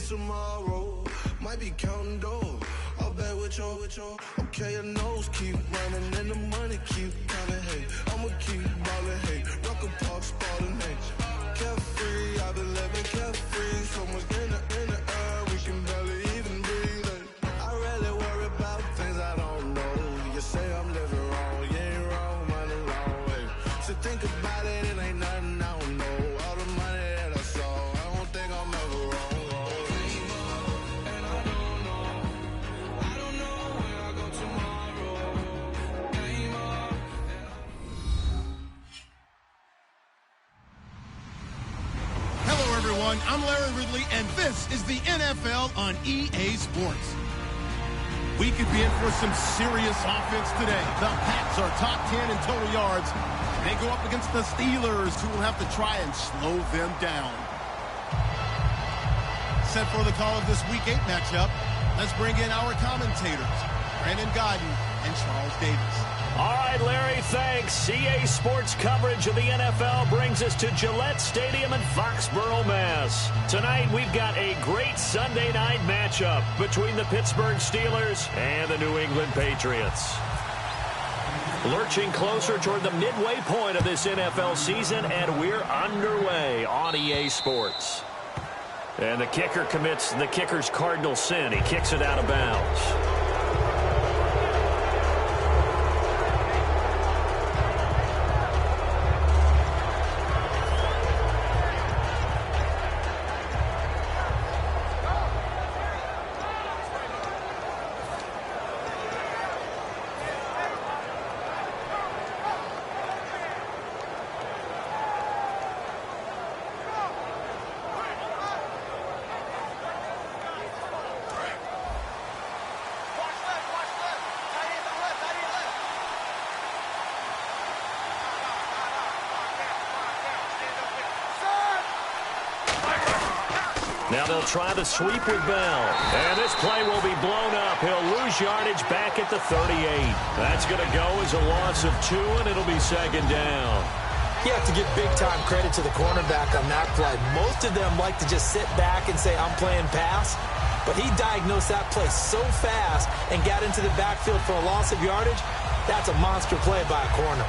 tomorrow. Might be counting dough. I'll bet with your. Okay, your nose keep running and the money keep coming. Hey, I'ma keep ballin'. Hey, Rucker Park Spalding. Hey, carefree, I've been living carefree. So much in the air, we can barely even breathe. Hey, I rarely worry about things I don't know. You say I'm living wrong, you ain't wrong, money long. Hey, so think about it, it ain't nothing I don't know. All the money that I saw, I don't think I'm ever wrong. I'm Larry Ridley, and this is the NFL on EA Sports. We could be in for some serious offense today. The Pats are top 10 in total yards. They go up against the Steelers, who will have to try and slow them down. Set for the call of this Week 8 matchup, let's bring in our commentators, Brandon Godden and Charles Davis. All right, Larry, thanks. EA Sports coverage of the NFL brings us to Gillette Stadium in Foxborough, Mass. Tonight, we've got a great Sunday night matchup between the Pittsburgh Steelers and the New England Patriots. Lurching closer toward the midway point of this NFL season, and we're underway on EA Sports. And the kicker commits the kicker's cardinal sin. He kicks it out of bounds. Now they'll try the sweep with Bell. And this play will be blown up. He'll lose yardage back at the 38. That's going to go as a loss of 2, and it'll be second down. You have to give big-time credit to the cornerback on that play. Most of them like to just sit back and say, I'm playing pass. But he diagnosed that play so fast and got into the backfield for a loss of yardage. That's a monster play by a corner.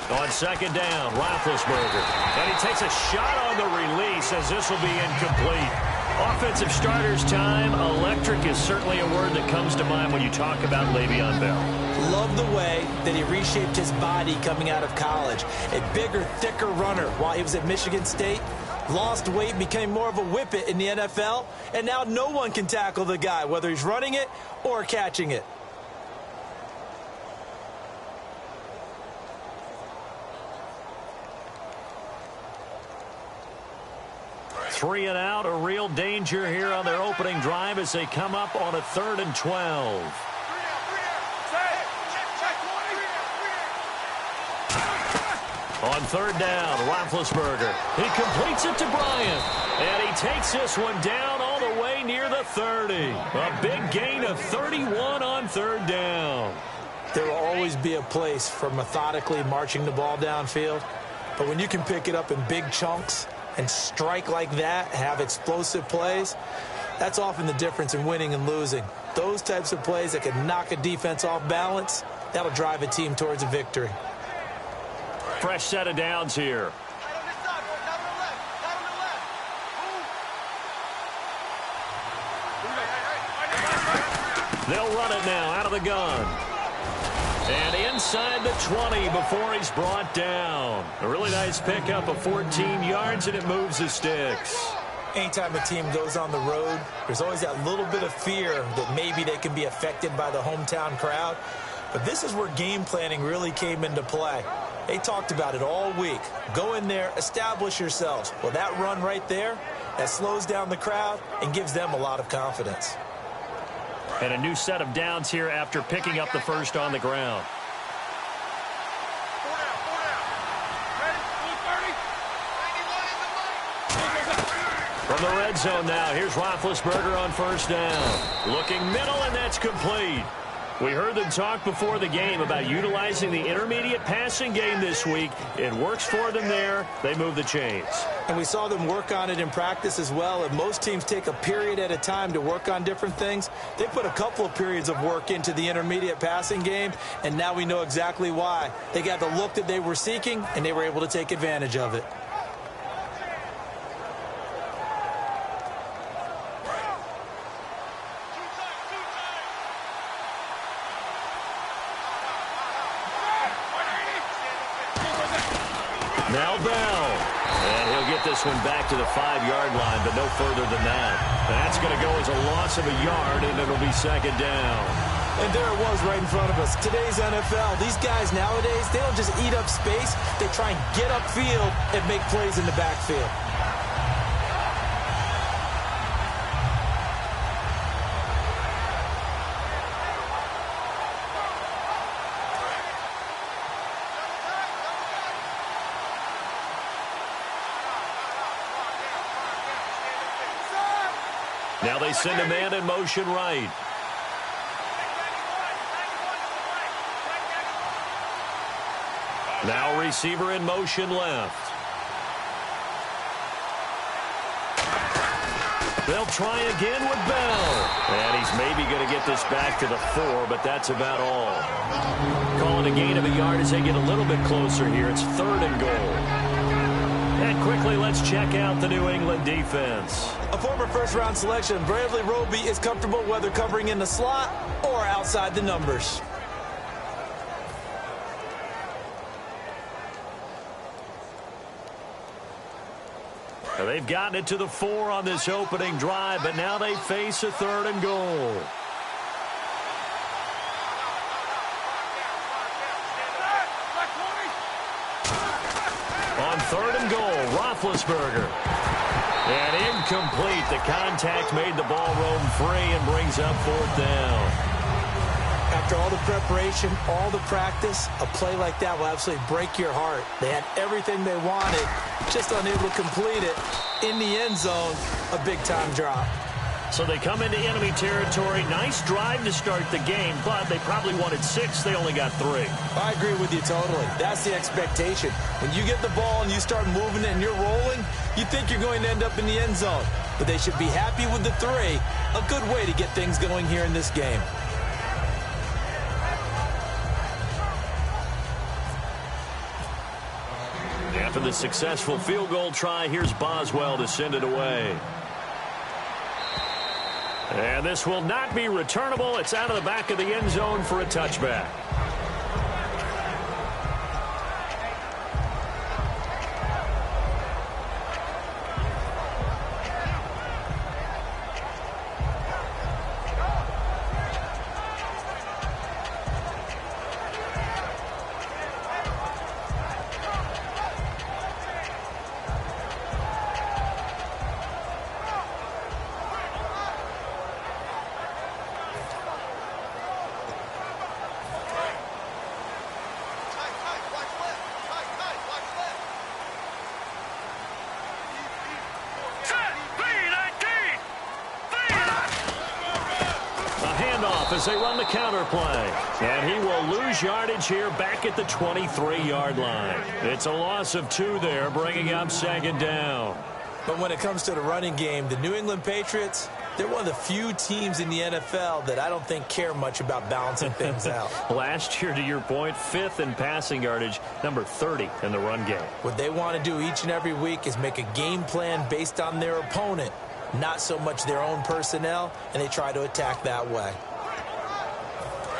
On second down, Roethlisberger. And he takes a shot on the release as this will be incomplete. Offensive starters time. Electric is certainly a word that comes to mind when you talk about Le'Veon Bell. Love the way that he reshaped his body coming out of college. A bigger, thicker runner while he was at Michigan State. Lost weight, became more of a whippet in the NFL. And now no one can tackle the guy, whether he's running it or catching it. Three and out, a real danger here on their opening drive as they come up on a 3rd and 12. On 3rd down, Roethlisberger. He completes it to Bryant. And he takes this one down all the way near the 30. A big gain of 31 on 3rd down. There will always be a place for methodically marching the ball downfield. But when you can pick it up in big chunks and strike like that, have explosive plays, that's often the difference in winning and losing. Those types of plays that can knock a defense off balance, that'll drive a team towards a victory. Fresh set of downs here. They'll run it now out of the gun. And inside the 20 before he's brought down. A really nice pickup of 14 yards, and it moves the sticks. Anytime a team goes on the road, there's always that little bit of fear that maybe they can be affected by the hometown crowd. But this is where game planning really came into play. They talked about it all week. Go in there, establish yourselves. Well, that run right there, that slows down the crowd and gives them a lot of confidence. And a new set of downs here after picking up the first on the ground. From the red zone now, here's Roethlisberger on 1st down. Looking middle, and that's It's complete. We heard them talk before the game about utilizing the intermediate passing game this week. It works for them there. They move the chains. And we saw them work on it in practice as well. If most teams take a period at a time to work on different things, they put a couple of periods of work into the intermediate passing game, and now we know exactly why. They got the look that they were seeking, and they were able to take advantage of it. Now Bell. And he'll get this one back to the 5-yard line, but no further than that. That's going to go as a loss of a yard, and it'll be second down. And there it was right in front of us. Today's NFL, these guys nowadays, they don't just eat up space. They try and get upfield and make plays in the backfield. Now they send a man in motion right. Now receiver in motion left. They'll try again with Bell. And he's maybe going to get this back to the 4, but that's about all. Calling a gain of a yard as they get a little bit closer here. It's 3rd and goal. And quickly, let's check out the New England defense. A former first-round selection, Bradley Roby is comfortable whether covering in the slot or outside the numbers. They've gotten it to the 4 on this opening drive, but now they face a 3rd and goal. On 3rd and goal, Roethlisberger. And incomplete. The contact made the ball roam free and brings up 4th down. After all the preparation, all the practice, a play like that will absolutely break your heart. They had everything they wanted, just unable to complete it. In the end zone, a big-time drop. So they come into enemy territory. Nice drive to start the game, but they probably wanted 6. They only got 3. I agree with you totally. That's the expectation. When you get the ball and you start moving it and you're rolling, you think you're going to end up in the end zone. But they should be happy with the 3. A good way to get things going here in this game. After the successful field goal try, here's Boswell to send it away. And this will not be returnable. It's out of the back of the end zone for a touchback. As they run the counter play. And he will lose yardage here back at the 23-yard line. It's a loss of 2 there, bringing up 2nd down. But when it comes to the running game, the New England Patriots, they're one of the few teams in the NFL that I don't think care much about balancing things out. Last year, to your point, 5th in passing yardage, number 30 in the run game. What they want to do each and every week is make a game plan based on their opponent, not so much their own personnel, and they try to attack that way.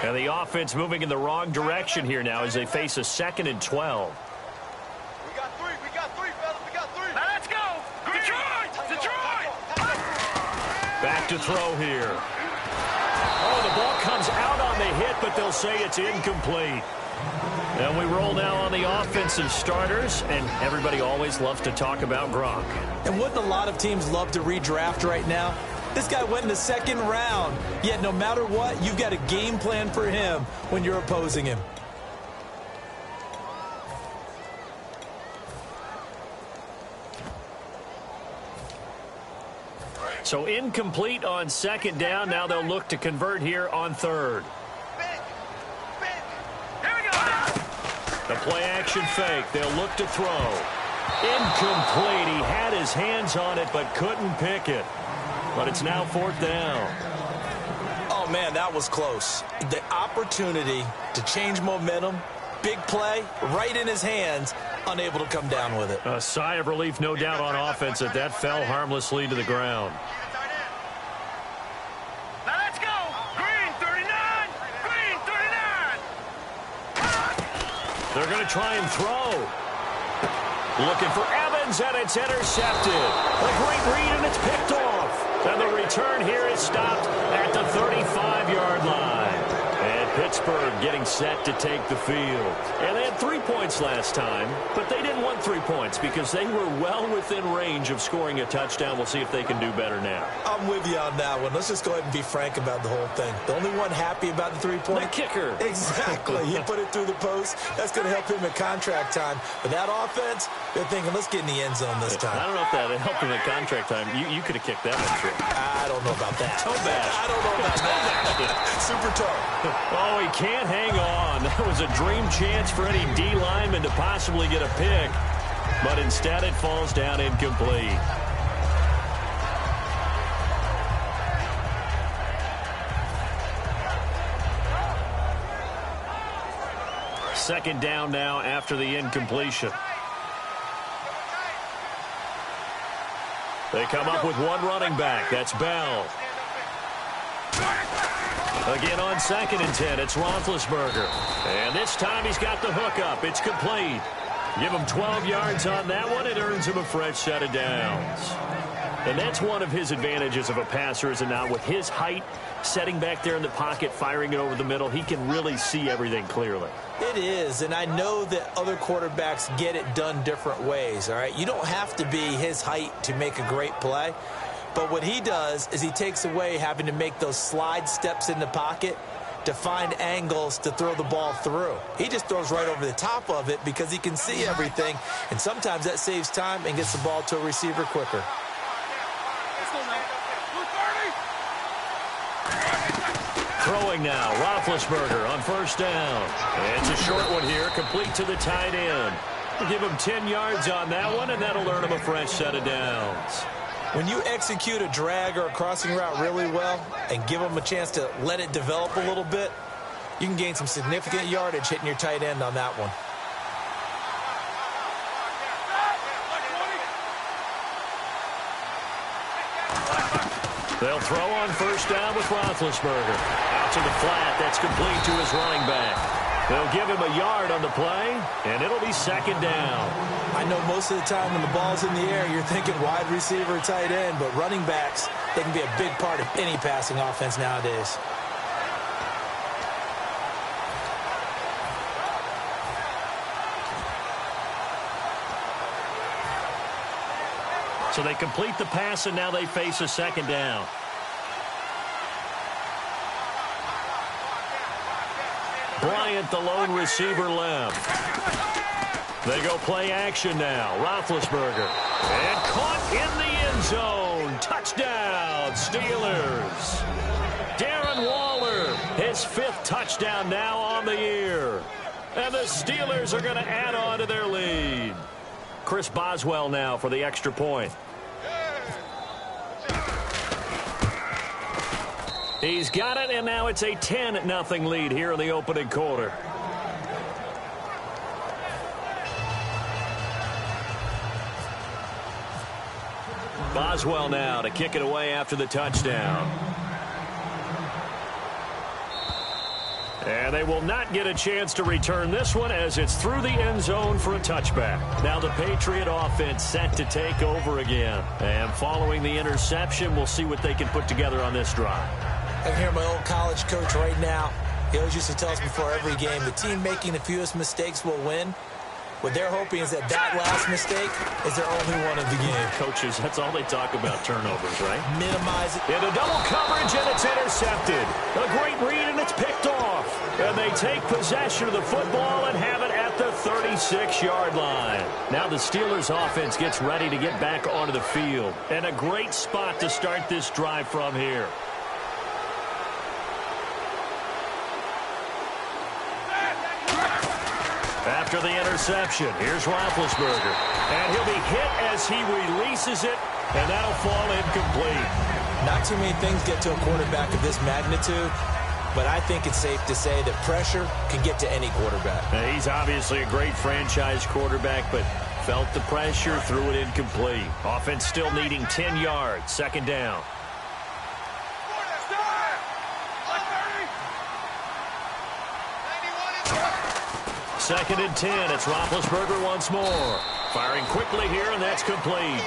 And the offense moving in the wrong direction here now as they face a 2nd and 12. We got 3, fellas, we got 3. Now let's go. Detroit! Detroit! Back to throw here. Oh, the ball comes out on the hit, but they'll say it's incomplete. And we roll now on the offensive starters, and everybody always loves to talk about Gronk. And wouldn't a lot of teams love to redraft right now? This guy went in the 2nd round, yet no matter what, you've got a game plan for him when you're opposing him. So incomplete on second down. Now they'll look to convert here on third. The play action fake. They'll look to throw. Incomplete. He had his hands on it but couldn't pick it. But it's now fourth down. Oh, man, that was close. The opportunity to change momentum, big play, right in his hands, unable to come down with it. A sigh of relief, no doubt, on offense that fell harmlessly to the ground. Now let's go. Green 39. Green 39. They're going to try and throw. Looking for Evans, and it's intercepted. A great read, and it's picked off. And the return here is stopped at the 35-yard line. And Pittsburgh getting set to take the field. And they had 3 points last time, but they didn't want 3 points because they were well within range of scoring a touchdown. We'll see if they can do better now. I'm with you on that one. Let's just go ahead and be frank about the whole thing. The only one happy about the 3-point? The kicker. Exactly. He put it through the post. That's going to help him at contract time. But that offense, they're thinking, let's get in the end zone this time. I don't know if that helped him at contract time. You could have kicked that one through. I don't know about that. Toe bash. I don't know about that. Super toe. Oh, he can't hang on. That was a dream chance for any D lineman to possibly get a pick. But instead it falls down incomplete. Second down now after the incompletion. They come up with one running back. That's Bell. Again on 2nd and 10, it's Roethlisberger. And this time he's got the hook up. It's complete. Give him 12 yards on that one. It earns him a fresh set of downs. And that's one of his advantages of a passer, is it not? With his height, setting back there in the pocket, firing it over the middle, he can really see everything clearly. It is, and I know that other quarterbacks get it done different ways, all right? You don't have to be his height to make a great play. But what he does is he takes away having to make those slide steps in the pocket to find angles to throw the ball through. He just throws right over the top of it because he can see everything, and sometimes that saves time and gets the ball to a receiver quicker. Throwing now, Roethlisberger on first down. And it's a short one here, complete to the tight end. We'll give him 10 yards on that one, and that'll earn him a fresh set of downs. When you execute a drag or a crossing route really well and give them a chance to let it develop a little bit, you can gain some significant yardage hitting your tight end on that one. They'll throw on first down with Roethlisberger. Out to the flat. That's complete to his running back. They'll give him a yard on the play, and it'll be second down. I know most of the time when the ball's in the air, you're thinking wide receiver, tight end, but running backs, they can be a big part of any passing offense nowadays. So they complete the pass, and now they face a second down. Bryant, the lone receiver, left. They go play action now. Roethlisberger. And caught in the end zone. Touchdown, Steelers. Darren Waller, his 5th touchdown now on the year. And the Steelers are going to add on to their lead. Chris Boswell now for the extra point. He's got it, and now it's a 10-0 lead here in the opening quarter. Boswell now to kick it away after the touchdown. And they will not get a chance to return this one as it's through the end zone for a touchback. Now the Patriot offense set to take over again. And following the interception, we'll see what they can put together on this drive. I can hear my old college coach right now. He always used to tell us before every game, the team making the fewest mistakes will win. What they're hoping is that last mistake is their only one of the game. Coaches, that's all they talk about, turnovers, right? Minimize it. Into double coverage, and it's intercepted. intercepted. A great read, and it's picked off. And they take possession of the football and have it at the 36-yard line. Now the Steelers offense gets ready to get back onto the field. And a great spot to start this drive from here. After the interception, here's Roethlisberger. And he'll be hit as he releases it, and that'll fall incomplete. Not too many things get to a quarterback of this magnitude, but I think it's safe to say that pressure can get to any quarterback. He's obviously a great franchise quarterback, but felt the pressure, threw it incomplete. Offense still needing 10 yards, second down. Second and 10. It's Roethlisberger once more. Firing quickly here, and that's complete.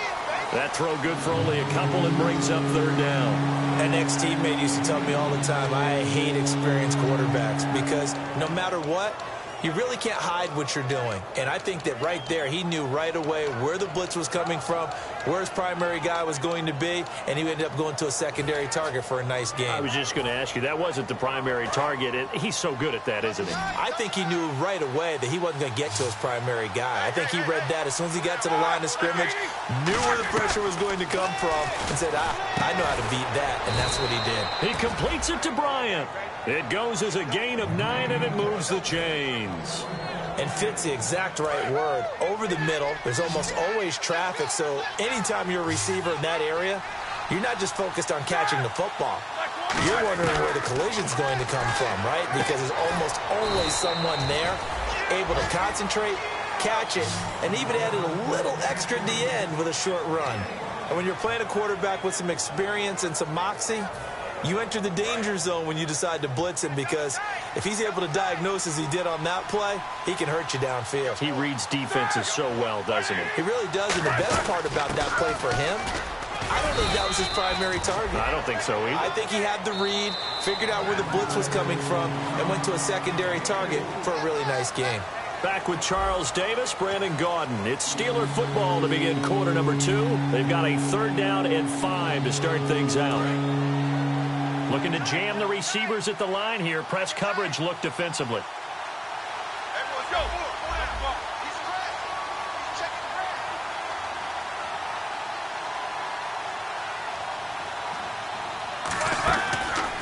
That throw good for only a couple and brings up third down. An ex-teammate used to tell me all the time, I hate experienced quarterbacks because no matter what, you really can't hide what you're doing. And I think that right there, he knew right away where the blitz was coming from, where his primary guy was going to be, and he ended up going to a secondary target for a nice game. I was just going to ask you, that wasn't the primary target. He's so good at that, isn't he? I think he knew right away that he wasn't going to get to his primary guy. I think he read that as soon as he got to the line of scrimmage, knew where the pressure was going to come from, and said, I know how to beat that, and that's what he did. He completes it to Bryant. It goes as a gain of 9, and it moves the chains. And fits the exact right word. Over the middle, there's almost always traffic, so anytime you're a receiver in that area, you're not just focused on catching the football. You're wondering where the collision's going to come from, right? Because there's almost always someone there able to concentrate, catch it, and even added a little extra at the end with a short run. And when you're playing a quarterback with some experience and some moxie, you enter the danger zone when you decide to blitz him, because if he's able to diagnose as he did on that play, he can hurt you downfield. He reads defenses so well, doesn't he? He really does, and the best part about that play for him, I don't think that was his primary target. I don't think so either. I think he had the read, figured out where the blitz was coming from, and went to a secondary target for a really nice game. Back with Charles Davis, Brandon Gaudin. It's Steeler football to begin quarter number 2. They've got a third down and 5 to start things out. Looking to jam the receivers at the line here. Press coverage look defensively.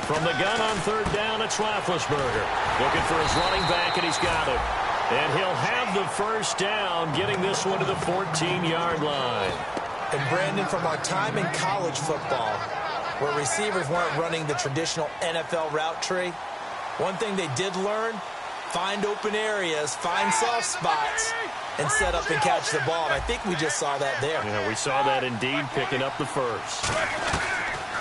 From the gun on third down, it's Roethlisberger. Looking for his running back, and he's got it. And he'll have the first down, getting this one to the 14-yard line. And Brandon, from our time in college football, where receivers weren't running the traditional NFL route tree, one thing they did learn, find open areas, find soft spots, and set up and catch the ball. And I think we just saw that there. Yeah, we saw that indeed, picking up the first.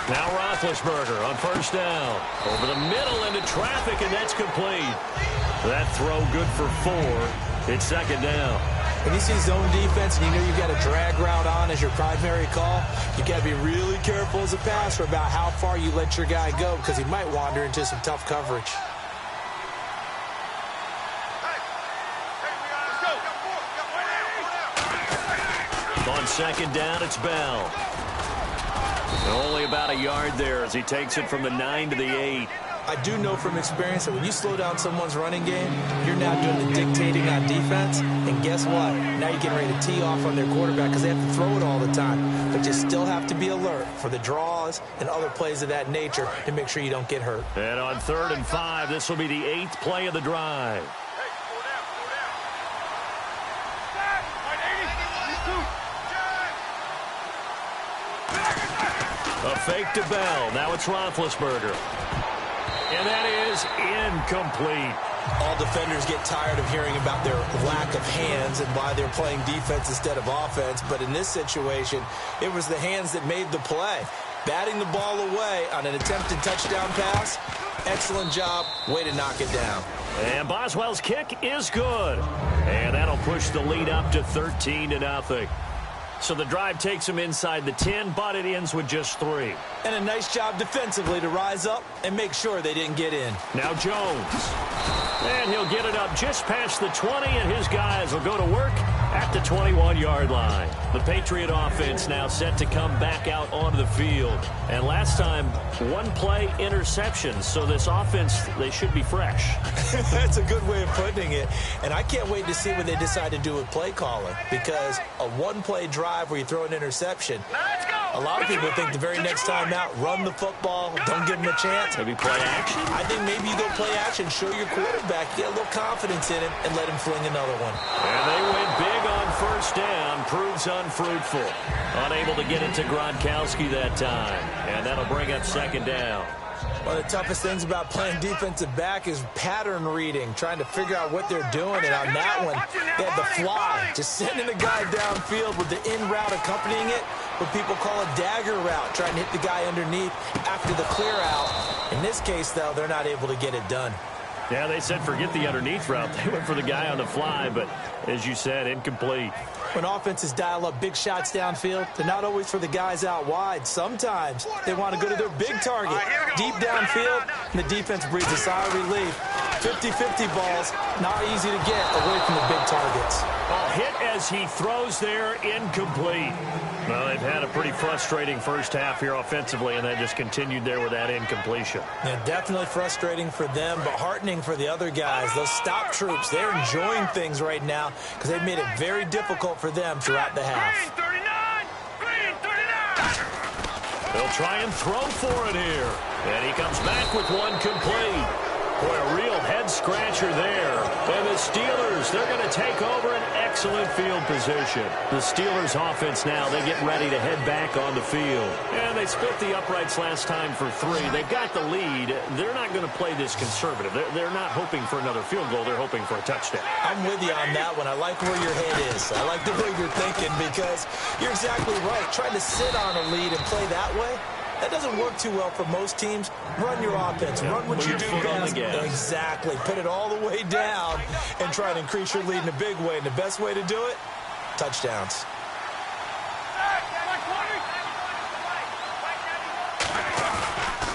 Now Roethlisberger on first down. Over the middle into traffic, and that's complete. That throw good for 4. It's second down. When you see zone defense and you know you've got a drag route on as your primary call, you got to be really careful as a passer about how far you let your guy go, because he might wander into some tough coverage. On second down, it's Bell. Only about a yard there as he takes it from the 9 to the 8. I do know from experience that when you slow down someone's running game, you're now doing the dictating on defense. And guess what? Now you're getting ready to tee off on their quarterback because they have to throw it all the time. But you still have to be alert for the draws and other plays of that nature to make sure you don't get hurt. And on third and 5, this will be the 8th play of the drive. A fake to Bell. Now it's Roethlisberger. And that is incomplete. All defenders get tired of hearing about their lack of hands and why they're playing defense instead of offense. But in this situation, it was the hands that made the play. Batting the ball away on an attempted touchdown pass. Excellent job. Way to knock it down. And Boswell's kick is good. And that'll push the lead up to 13-0. So the drive takes him inside the 10, but it ends with just 3. And a nice job defensively to rise up and make sure they didn't get in. Now Jones. And he'll get it up just past the 20, and his guys will go to work At the 21-yard line, the Patriot offense now set to come back out onto the field. And last time, one-play interception. So this offense, they should be fresh. That's a good way of putting it. And I can't wait to see what they decide to do with play calling, because a one-play drive where you throw an interception, a lot of people think the very next time out, run the football, don't give them a chance. Maybe play action? I think maybe you go play action, show your quarterback, get a little confidence in him, and let him fling another one. And they went big on first down, proves unfruitful. Unable to get into Gronkowski that time, and that'll bring up second down. One of the toughest things about playing defensive back is pattern reading, trying to figure out what they're doing. And on that one, they had the fly, just sending a guy downfield with the in route accompanying it, what people call a dagger route, trying to hit the guy underneath after the clear out. In this case, though, they're not able to get it done. Yeah, they said forget the underneath route. They went for the guy on the fly, but as you said, incomplete. When offenses dial up big shots downfield, they're not always for the guys out wide. Sometimes they want to go to their big target, deep downfield, and the defense breathes a sigh of relief. 50-50 balls, not easy to get away from the big targets. A hit as he throws there, incomplete. Well, they've had a pretty frustrating first half here offensively, and that just continued there with that incompletion. Yeah, definitely frustrating for them, but heartening for the other guys. Those stop troops, they're enjoying things right now because they've made it very difficult for them throughout the half. Green 39! They'll try and throw for it here. And he comes back with one complete. Boy, a real head-scratcher there. And the Steelers, they're going to take over an excellent field position. The Steelers offense now, they get ready to head back on the field. And they split the uprights last time for 3. They've got the lead. They're not going to play this conservative. They're not hoping for another field goal. They're hoping for a touchdown. I'm with you on that one. I like where your head is. I like the way you're thinking because you're exactly right. Trying to sit on a lead and play that way, that doesn't work too well for most teams. Run your offense. Run what you do best. Exactly. Put it all the way down and try to increase your lead in a big way. And the best way to do it, touchdowns.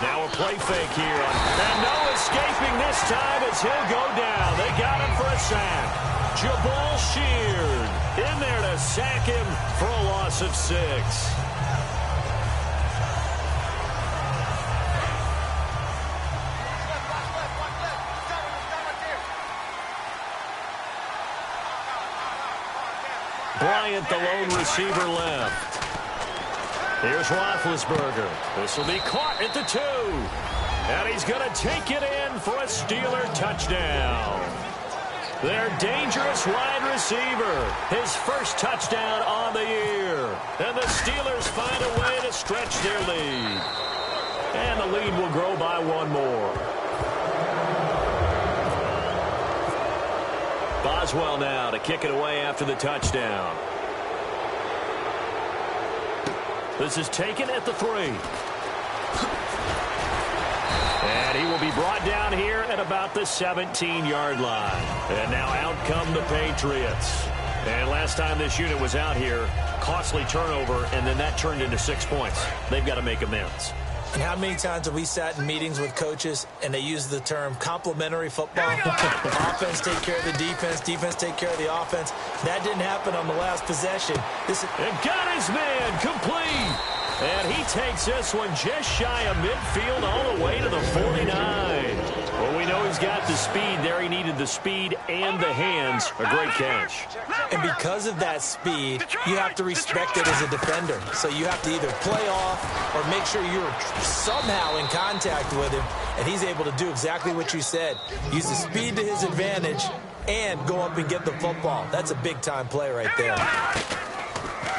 Now a play fake here. And no escaping this time as he'll go down. They got him for a sack. Jabal Sheard in there to sack him for a loss of 6. Bryant, the lone receiver, left. Here's Roethlisberger. This will be caught at the 2. And he's going to take it in for a Steeler touchdown. Their dangerous wide receiver. His first touchdown on the year. And the Steelers find a way to stretch their lead. And the lead will grow by 1 more. Boswell now to kick it away after the touchdown. This is taken at the 3. And he will be brought down here at about the 17-yard line. And now out come the Patriots. And last time this unit was out here, costly turnover, and then that turned into 6 points. They've got to make amends. And how many times have we sat in meetings with coaches and they use the term complementary football? Offense take care of the defense, defense take care of the offense. That didn't happen on the last possession. And got his man complete. And he takes this one just shy of midfield all the way to the 49. Well, we know he's got the speed there. He needed the speed and the hands. A great catch. And because of that speed, you have to respect it as a defender. So you have to either play off or make sure you're somehow in contact with him. And he's able to do exactly what you said. Use the speed to his advantage and go up and get the football. That's a big-time play right there.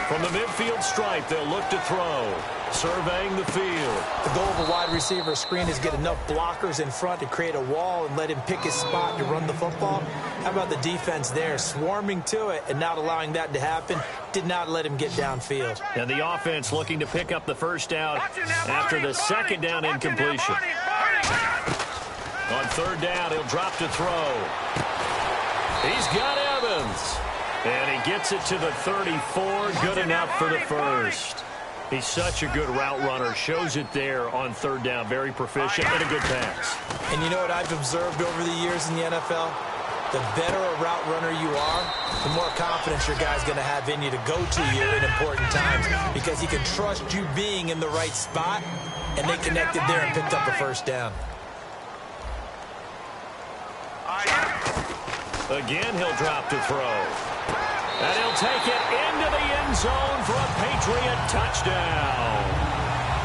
From the midfield stripe, they'll look to throw. Surveying the field. The goal of a wide receiver screen is get enough blockers in front to create a wall and let him pick his spot to run the football. How about the defense there, swarming to it and not allowing that to happen? Did not let him get downfield. And the offense looking to pick up the first down after the second down incompletion. On third down, he'll drop to throw. He's got Evans. And he gets it to the 34. Good enough for the first. He's such a good route runner. Shows it there on third down. Very proficient and a good pass. And you know what I've observed over the years in the NFL? the better a route runner you are, the more confidence your guy's going to have in you to go to you in important times because he can trust you being in the right spot, and they connected there and picked up a first down. Again, he'll drop to throw. And he'll take it into the end zone for a Patriot touchdown.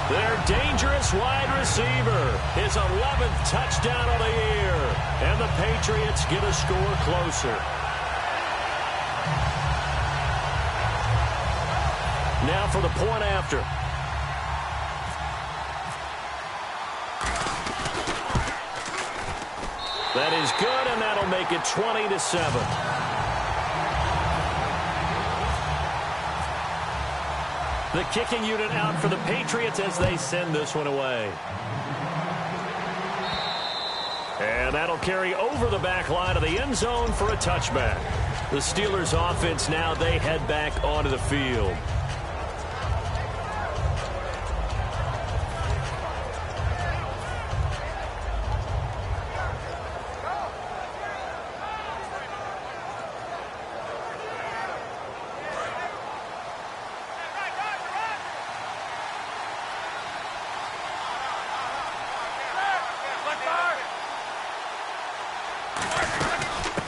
Their dangerous wide receiver, his 11th touchdown of the year. And the Patriots get a score closer. Now for the point after. That is good, and that'll make it 20-7. The kicking unit out for the Patriots as they send this one away. And that'll carry over the back line of the end zone for a touchback. The Steelers offense now, they head back onto the field.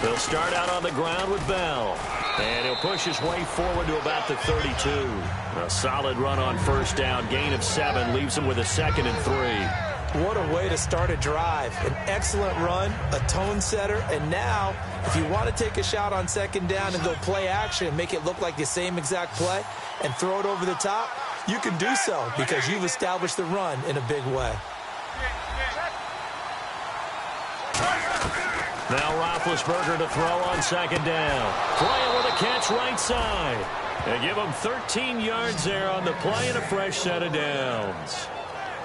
They'll start out on the ground with Bell. And he'll push his way forward to about the 32. A solid run on first down. Gain of 7 leaves him with a 2nd and 3. What a way to start a drive. An excellent run, a tone setter, and now if you want to take a shot on 2nd down and go play action and make it look like the same exact play and throw it over the top, you can do so because you've established the run in a big way. Now Roethlisberger to throw on 2nd down. Playing with a catch right side. They give him 13 yards there on the play and a fresh set of downs.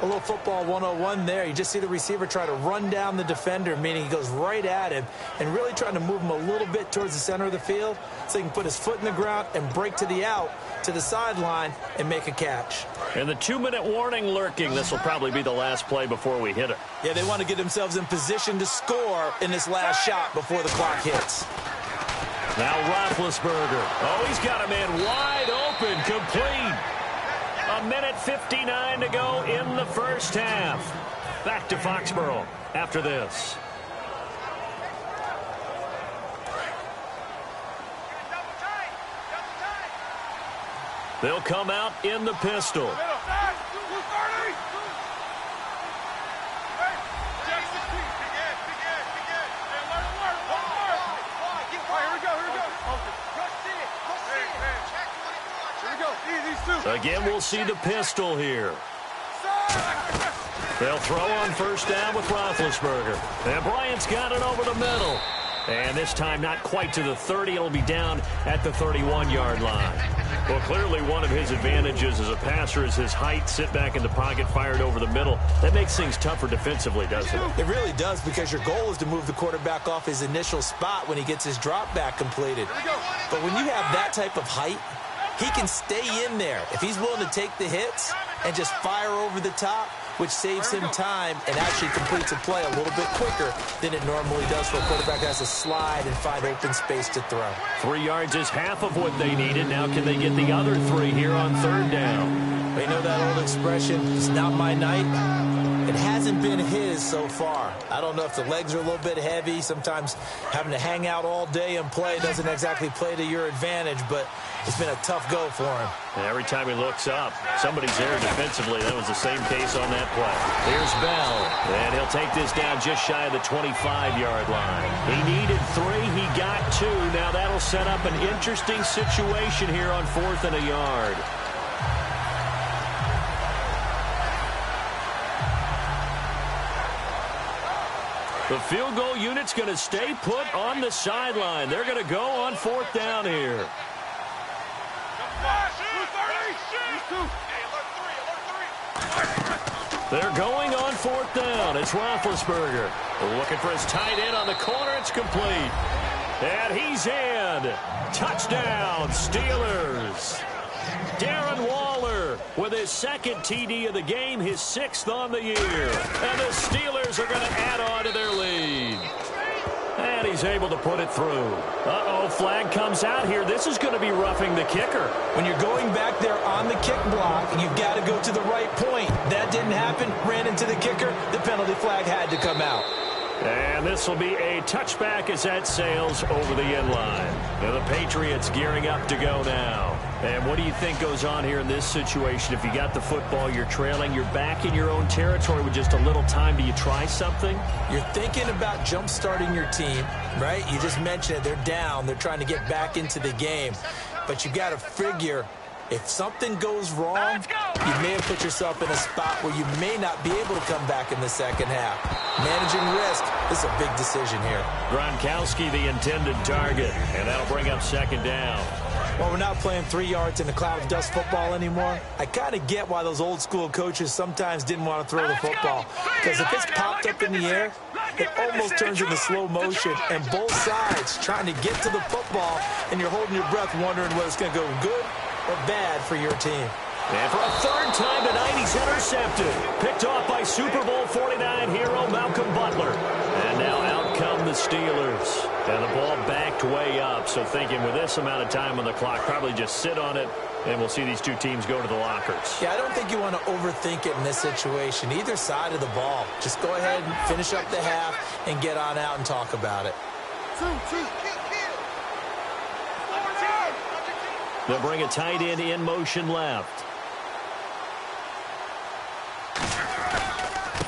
A little football 101 there. You just see the receiver try to run down the defender, meaning he goes right at him and really trying to move him a little bit towards the center of the field so he can put his foot in the ground and break to the out, to the sideline, and make a catch. And the 2-minute warning lurking. This will probably be the last play before we hit it. Yeah, they want to get themselves in position to score in this last shot before the clock hits. Now Roethlisberger. Oh, he's got a man wide open, complete. 1:59 to go in the first half. Back to Foxborough after this. They'll come out in the pistol. Again, we'll see the pistol here. They'll throw on first down with Roethlisberger. And Bryant's got it over the middle. And this time not quite to the 30. It'll be down at the 31-yard line. Well, clearly one of his advantages as a passer is his height. Sit back in the pocket, fired over the middle. That makes things tougher defensively, doesn't it? It really does, because your goal is to move the quarterback off his initial spot when he gets his drop back completed. But when you have that type of height, he can stay in there if he's willing to take the hits and just fire over the top, which saves him time and actually completes a play a little bit quicker than it normally does for a quarterback that has to slide and find open space to throw. 3 yards is half of what they needed. Now can they get the other 3 here on 3rd down? They know that old expression, it's not my night. It hasn't been his so far. I don't know if the legs are a little bit heavy. Sometimes having to hang out all day and play doesn't exactly play to your advantage, but it's been a tough go for him. And every time he looks up, somebody's there defensively. That was the same case on that play. Here's Bell, and he'll take this down just shy of the 25-yard line. He needed 3. He got 2. Now that'll set up an interesting situation here on 4th and a yard. The field goal unit's going to stay put on the sideline. They're going to go on 4th down here. They're going on 4th down. It's Roethlisberger. Looking for his tight end on the corner. It's complete. And he's in. Touchdown, Steelers. Darren Waller with his 2nd TD of the game, his 6th on the year. And the Steelers are going to add on to their lead. And he he's able to put it through. Uh-oh, flag comes out here. This is going to be roughing the kicker. When you're going back there on the kick block, you've got to go to the right point. That didn't happen. Ran into the kicker. The penalty flag had to come out. And this will be a touchback as that sails over the end line. Now the Patriots gearing up to go now. And what do you think goes on here in this situation? If you got the football, you're trailing, you're back in your own territory with just a little time. Do you try something? You're thinking about jump-starting your team, right? You just mentioned it. They're down. They're trying to get back into the game. But you got to figure, if something goes wrong, you may have put yourself in a spot where you may not be able to come back in the second half. Managing risk, this is a big decision here. Gronkowski, the intended target, and that'll bring up second down. Well, we're not playing 3 yards in a cloud of dust football anymore. I kind of get why those old-school coaches sometimes didn't want to throw the football. Because if it's popped up in the air, it almost turns into slow motion, and both sides trying to get to the football, and you're holding your breath wondering whether it's going to go good or bad for your team. And for a third time tonight, he's intercepted. Picked off by Super Bowl 49 hero Malcolm Butler. And now out come the Steelers. And the ball backed way up. So thinking with this amount of time on the clock, probably just sit on it, and we'll see these two teams go to the lockers. Yeah, I don't think you want to overthink it in this situation. Either side of the ball. Just go ahead and finish up the half and get on out and talk about it. They'll bring a tight end in motion left.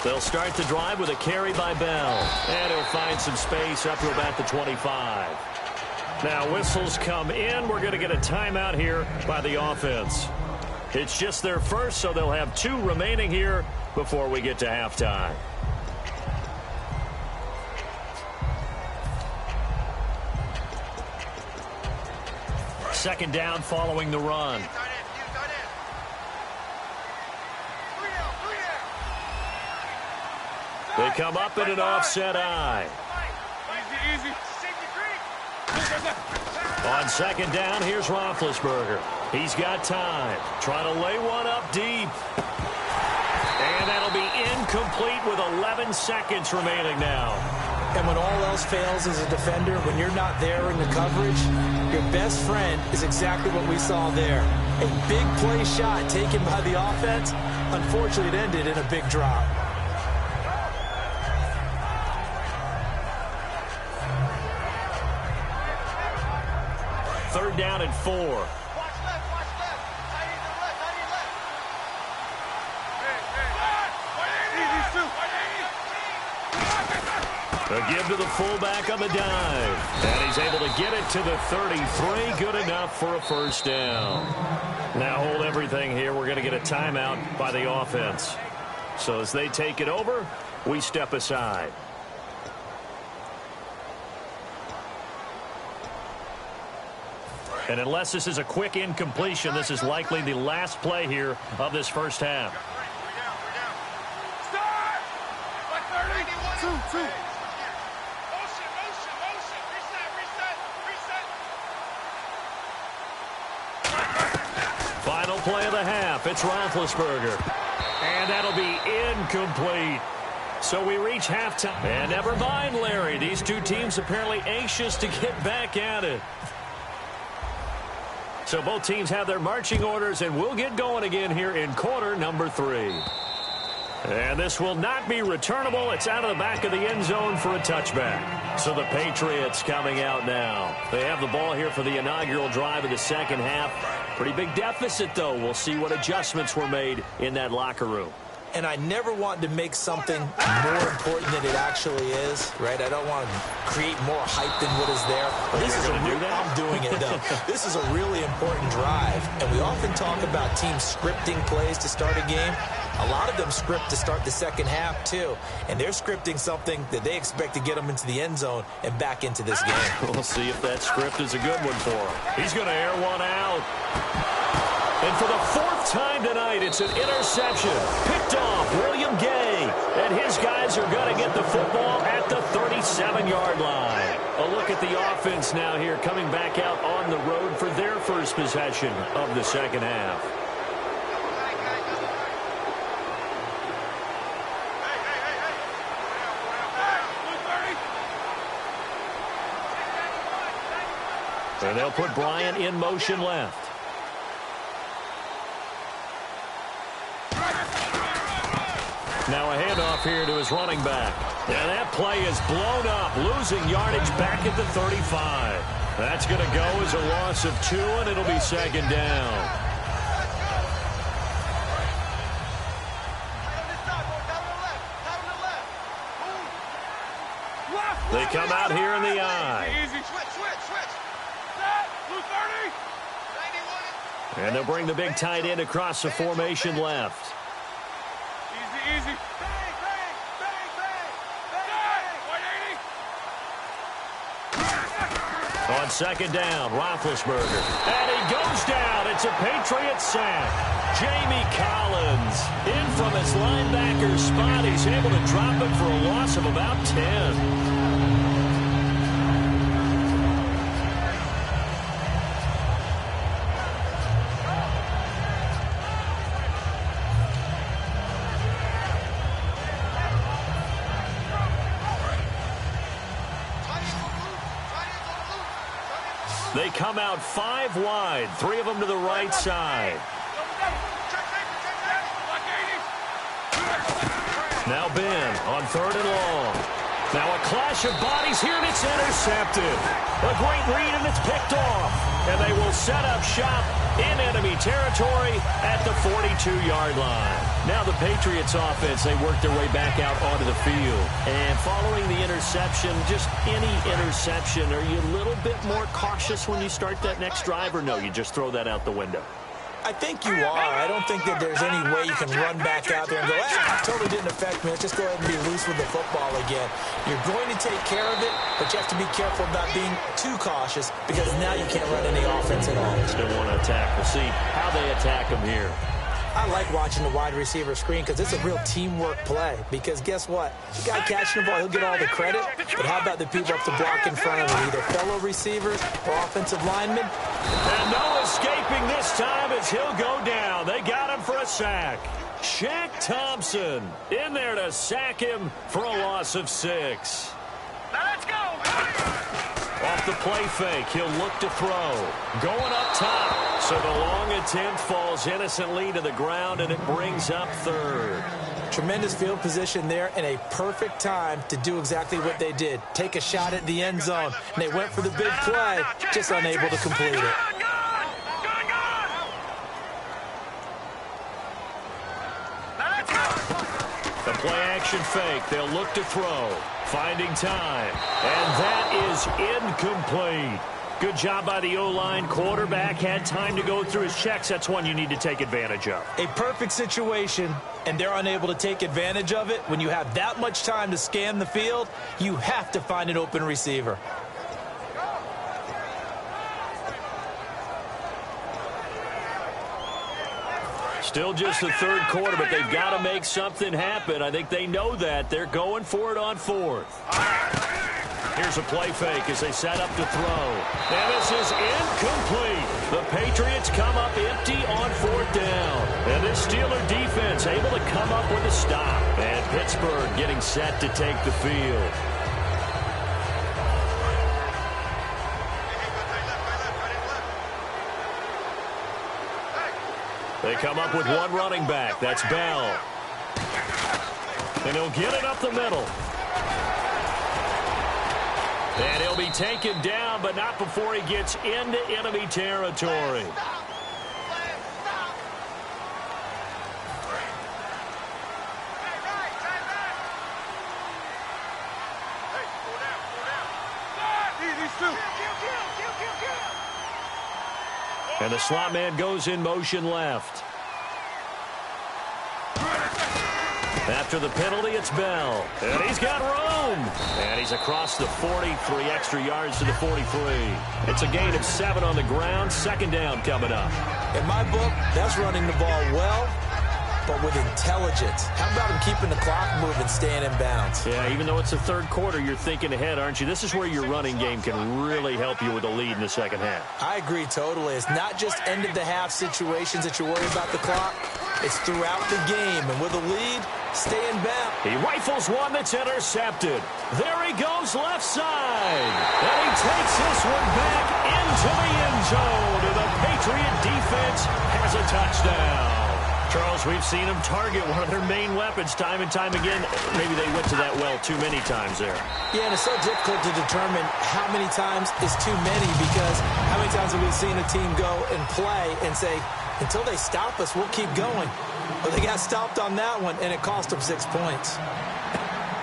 They'll start the drive with a carry by Bell. And he'll find some space up to about the 25. Now whistles come in. We're going to get a timeout here by the offense. It's just their first, so they'll have 2 remaining here before we get to halftime. Second down following the run. They come up in an offset eye. Easy. On second down, here's Roethlisberger. He's got time. Trying to lay one up deep. And that'll be incomplete with 11 seconds remaining now. And when all else fails as a defender, when you're not there in the coverage, your best friend is exactly what we saw there. A big play shot taken by the offense. Unfortunately, it ended in a big drop. Third down and 4. Watch left. Tight end to the left. A give to the fullback on the dive. And he's able to get it to the 33. Good enough for a first down. Now hold everything here. We're going to get a timeout by the offense. So as they take it over, we step aside. And unless this is a quick incompletion, this is likely the last play here of this first half. Start! Like 30. 2. Reset. Final play of the half. It's Roethlisberger. And that'll be incomplete. So we reach halftime. And never mind, Larry. These two teams apparently anxious to get back at it. So both teams have their marching orders, and we'll get going again here in quarter number 3. And this will not be returnable. It's out of the back of the end zone for a touchback. So the Patriots coming out now. They have the ball here for the inaugural drive of the second half. Pretty big deficit, though. We'll see what adjustments were made in that locker room. And I never want to make something more important than it actually is, right? I don't want to create more hype than what is there. But this is I'm doing it, though. This is a really important drive. And we often talk about teams scripting plays to start a game. A lot of them script to start the second half, too. And they're scripting something that they expect to get them into the end zone and back into this game. We'll see if that script is a good one for him. He's going to air one out. And for the 4th time tonight, it's an interception. Picked off William Gay. And his guys are going to get the football at the 37-yard line. A look at the offense now here, coming back out on the road for their first possession of the second half. And they'll put Bryant in motion left. Now a handoff here to his running back. And that play is blown up, losing yardage back at the 35. That's going to go as a loss of 2, and it'll be second down. They come out here in the eye. And they'll bring the big tight end across the formation left. Easy. On second down, Roethlisberger. And he goes down. It's a Patriot sack. Jamie Collins in from his linebacker spot. He's able to drop it for a loss of about 10. They come out 5 wide, 3 of them to the right side. Now Ben on 3rd and long. Now a clash of bodies here, and it's intercepted. A great read, and it's picked off. And they will set up shop in enemy territory at the 42-yard line. Now the Patriots offense, they work their way back out onto the field. And following the interception, just any interception, are you a little bit more cautious when you start that next drive, or no, you just throw that out the window? I think you are. I don't think that there's any way you can run back out there and go, totally didn't affect me. Let's just go ahead and be loose with the football again. You're going to take care of it, but you have to be careful about being too cautious because now you can't run any offense at all. Still want to attack. We'll see how they attack them here. I like watching the wide receiver screen because it's a real teamwork play. Because guess what? The guy catching the ball, he'll get all the credit. But how about the people up the block in front of him, either fellow receivers or offensive linemen? And no escaping this time as he'll go down. They got him for a sack. Shaq Thompson in there to sack him for a loss of 6. Let's go. Off the play fake, he'll look to throw. Going up top. So the long attempt falls innocently to the ground, and it brings up 3rd. Tremendous field position there and a perfect time to do exactly what they did. Take a shot at the end zone. And they went for the big play, just unable to complete it. The play action fake. They'll look to throw. Finding time. And that is incomplete. Good job by the O-line. Quarterback had time to go through his checks. That's one you need to take advantage of. A perfect situation, and they're unable to take advantage of it. When you have that much time to scan the field, you have to find an open receiver. Still just the 3rd quarter, but they've got to make something happen. I think they know that. They're going for it on 4th. Here's a play fake as they set up to throw. And this is incomplete. The Patriots come up empty on 4th down. And this Steeler defense able to come up with a stop. And Pittsburgh getting set to take the field. They come up with one running back. That's Bell. And he'll get it up the middle. And he'll be taken down, but not before he gets into enemy territory. And the slot man goes in motion left. After the penalty, it's Bell. And he's got room. And he's across the 40, 3 extra yards to the 43. It's a gain of 7 on the ground. Second down coming up. In my book, that's running the ball well, but with intelligence. How about him keeping the clock moving, staying in bounds? Yeah, even though it's the 3rd quarter, you're thinking ahead, aren't you? This is where your running game can really help you with a lead in the second half. I agree totally. It's not just end-of-the-half situations that you worry about the clock. It's throughout the game. And with a lead, stay in bounds. He rifles one that's intercepted. There he goes left side. And he takes this one back in into the end zone, and the Patriot defense has a touchdown. Charles, we've seen them target one of their main weapons time and time again. Maybe they went to that well too many times there. Yeah, and it's so difficult to determine how many times is too many, because how many times have we seen a team go and play and say, until they stop us, we'll keep going. But they got stopped on that one, and it cost them 6 points.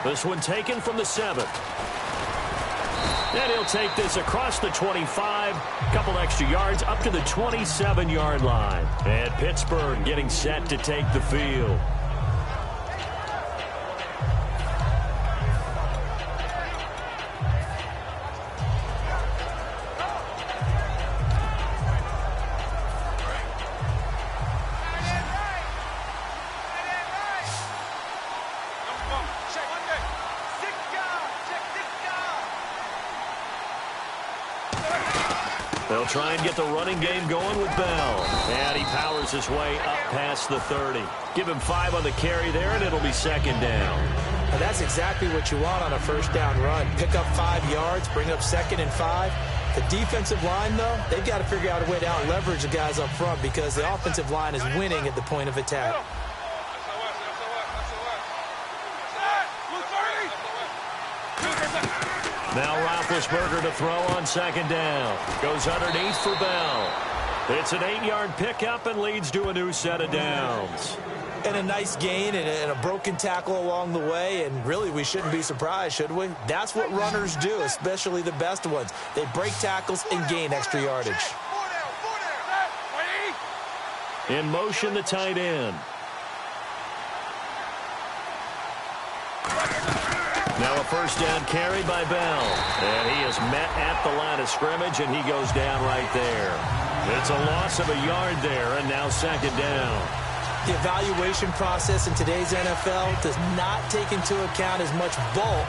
This one taken from the 7th. And he'll take this across the 25, couple extra yards up to the 27-yard line. And Pittsburgh getting set to take the field. They'll try and get the running game going with Bell. And he powers his way up past the 30. Give him 5 on the carry there, and it'll be 2nd down. Now that's exactly what you want on a first down run. Pick up 5 yards, bring up 2nd and 5. The defensive line, though, they've got to figure out a way to out-leverage the guys up front, because the offensive line is winning at the point of attack. Now Roethlisberger to throw on 2nd down. Goes underneath for Bell. It's an 8-yard pickup and leads to a new set of downs. And a nice gain and a broken tackle along the way, and really we shouldn't be surprised, should we? That's what runners do, especially the best ones. They break tackles and gain extra yardage. In motion, the tight end. Now a first down carry by Bell. And he is met at the line of scrimmage, and he goes down right there. It's a loss of a yard there, and now 2nd down. The evaluation process in today's NFL does not take into account as much bulk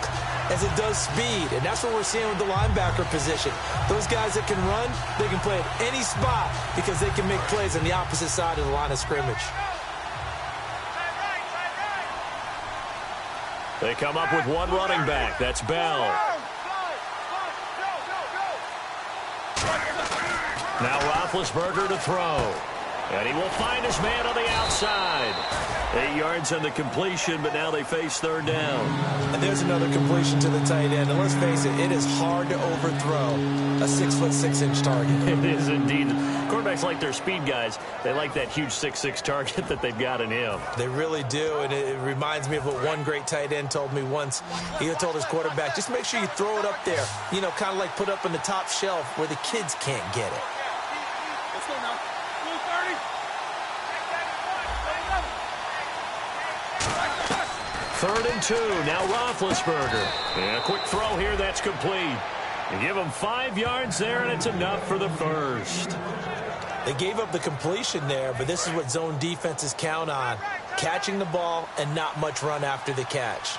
as it does speed. And that's what we're seeing with the linebacker position. Those guys that can run, they can play at any spot because they can make plays on the opposite side of the line of scrimmage. They come up with one running back. That's Bell. Now Roethlisberger to throw. And he will find his man on the outside. 8 yards on the completion, but now they face 3rd down. And there's another completion to the tight end. And let's face it is hard to overthrow a 6'6" target. It is indeed. Quarterbacks like their speed guys. They like that huge 6'6" target that they've got in him. They really do, and it reminds me of what one great tight end told me once. He told his quarterback, just make sure you throw it up there. You know, kind of like put up on the top shelf where the kids can't get it. Let's go now. 3rd and 2. Now Roethlisberger. And a quick throw here. That's complete. You give him 5 yards there, and it's enough for the first. They gave up the completion there, but this is what zone defenses count on. Catching the ball and not much run after the catch.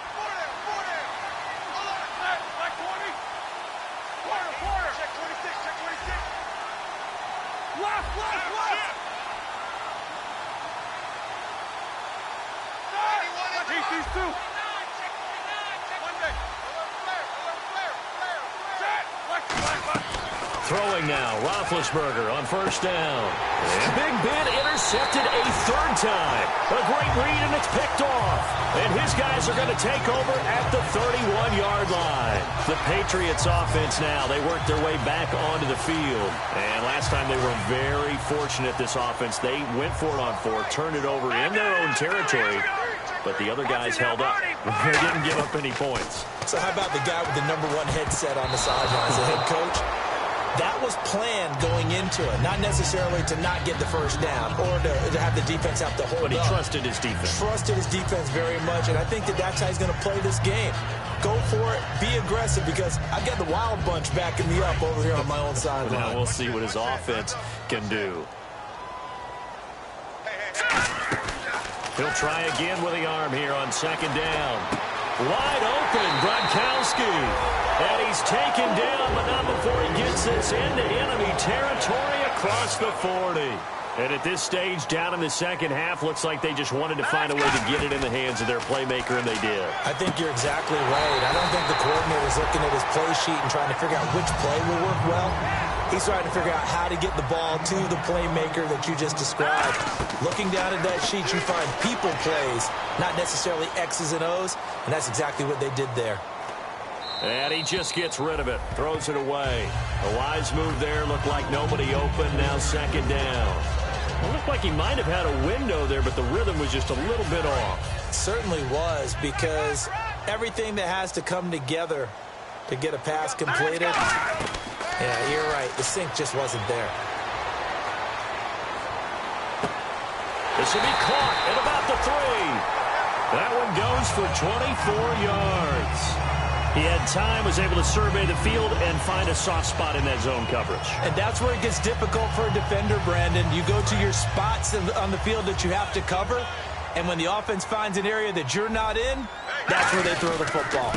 Throwing now, Roethlisberger on 1st down. And Big Ben intercepted a 3rd time. A great read, and it's picked off. And his guys are going to take over at the 31-yard line. The Patriots offense now, they work their way back onto the field. And last time they were very fortunate, this offense. They went for it on 4, turned it over in their own territory. But the other guys held up. They didn't give up any points. So how about the guy with the #1 headset on the sidelines, the head coach? That was planned going into it, not necessarily to not get the first down or to have the defense have to hold up. But he trusted his defense. Trusted his defense very much, and I think that's how he's going to play this game. Go for it, be aggressive, because I've got the Wild Bunch backing me up over here on my own sideline. Now we'll see what his offense can do. He'll try again with the arm here on 2nd down. Wide open, Gronkowski. And he's taken down, but not before he gets this into enemy territory across the 40. And at this stage, down in the second half, looks like they just wanted to find a way to get it in the hands of their playmaker, and they did. I think you're exactly right. I don't think the coordinator's looking at his play sheet and trying to figure out which play will work well. He's trying to figure out how to get the ball to the playmaker that you just described. Looking down at that sheet, you find people plays, not necessarily X's and O's, and that's exactly what they did there. And he just gets rid of it, throws it away. A wise move there, looked like nobody open, now second down. It looked like he might have had a window there, but the rhythm was just a little bit off. It certainly was, because everything that has to come together to get a pass completed, yeah, you're right, the sync just wasn't there. This will be caught at about the 3. That one goes for 24 yards. He had time, was able to survey the field and find a soft spot in that zone coverage. And that's where it gets difficult for a defender, Brandon. You go to your spots on the field that you have to cover, and when the offense finds an area that you're not in, that's where they throw the football.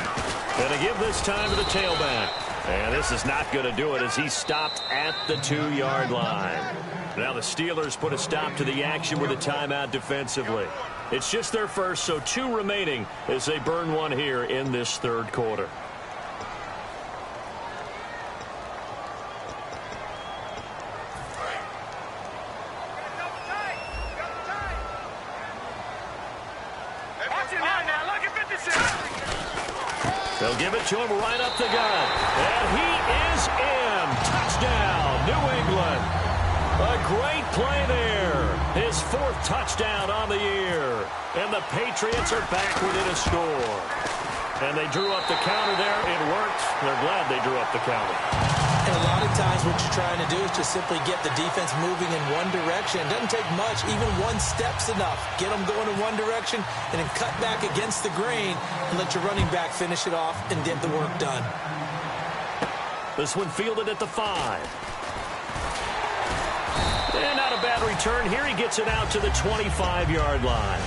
Going to give this time to the tailback. And this is not going to do it as he stopped at the 2-yard line. Now the Steelers put a stop to the action with a timeout defensively. It's just their first, so 2 remaining as they burn one here in this third quarter. They'll give it to him right up the gut. And he is in. Touchdown, New England. A great play there. His 4th touchdown on the year. And the Patriots are back within a score. And they drew up the counter there. It worked. They're glad they drew up the counter. And a lot of times what you're trying to do is just simply get the defense moving in one direction. It doesn't take much. Even one step's enough. Get them going in one direction and then cut back against the grain and let your running back finish it off and get the work done. This one fielded at the 5. And not a bad return. Here he gets it out to the 25-yard line.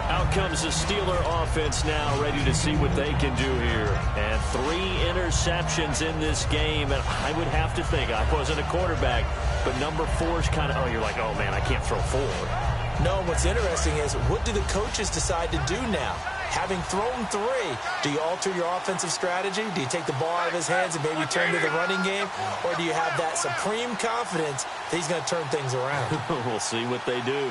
Out comes the Steeler offense now, ready to see what they can do here. And 3 interceptions in this game. And I would have to think, I wasn't a quarterback, but number 4 is kind of, oh, you're like, oh, man, I can't throw 4. No, what's interesting is, what do the coaches decide to do now? Having thrown 3, do you alter your offensive strategy? Do you take the ball out of his hands and maybe turn to the running game? Or do you have that supreme confidence that he's going to turn things around? We'll see what they do.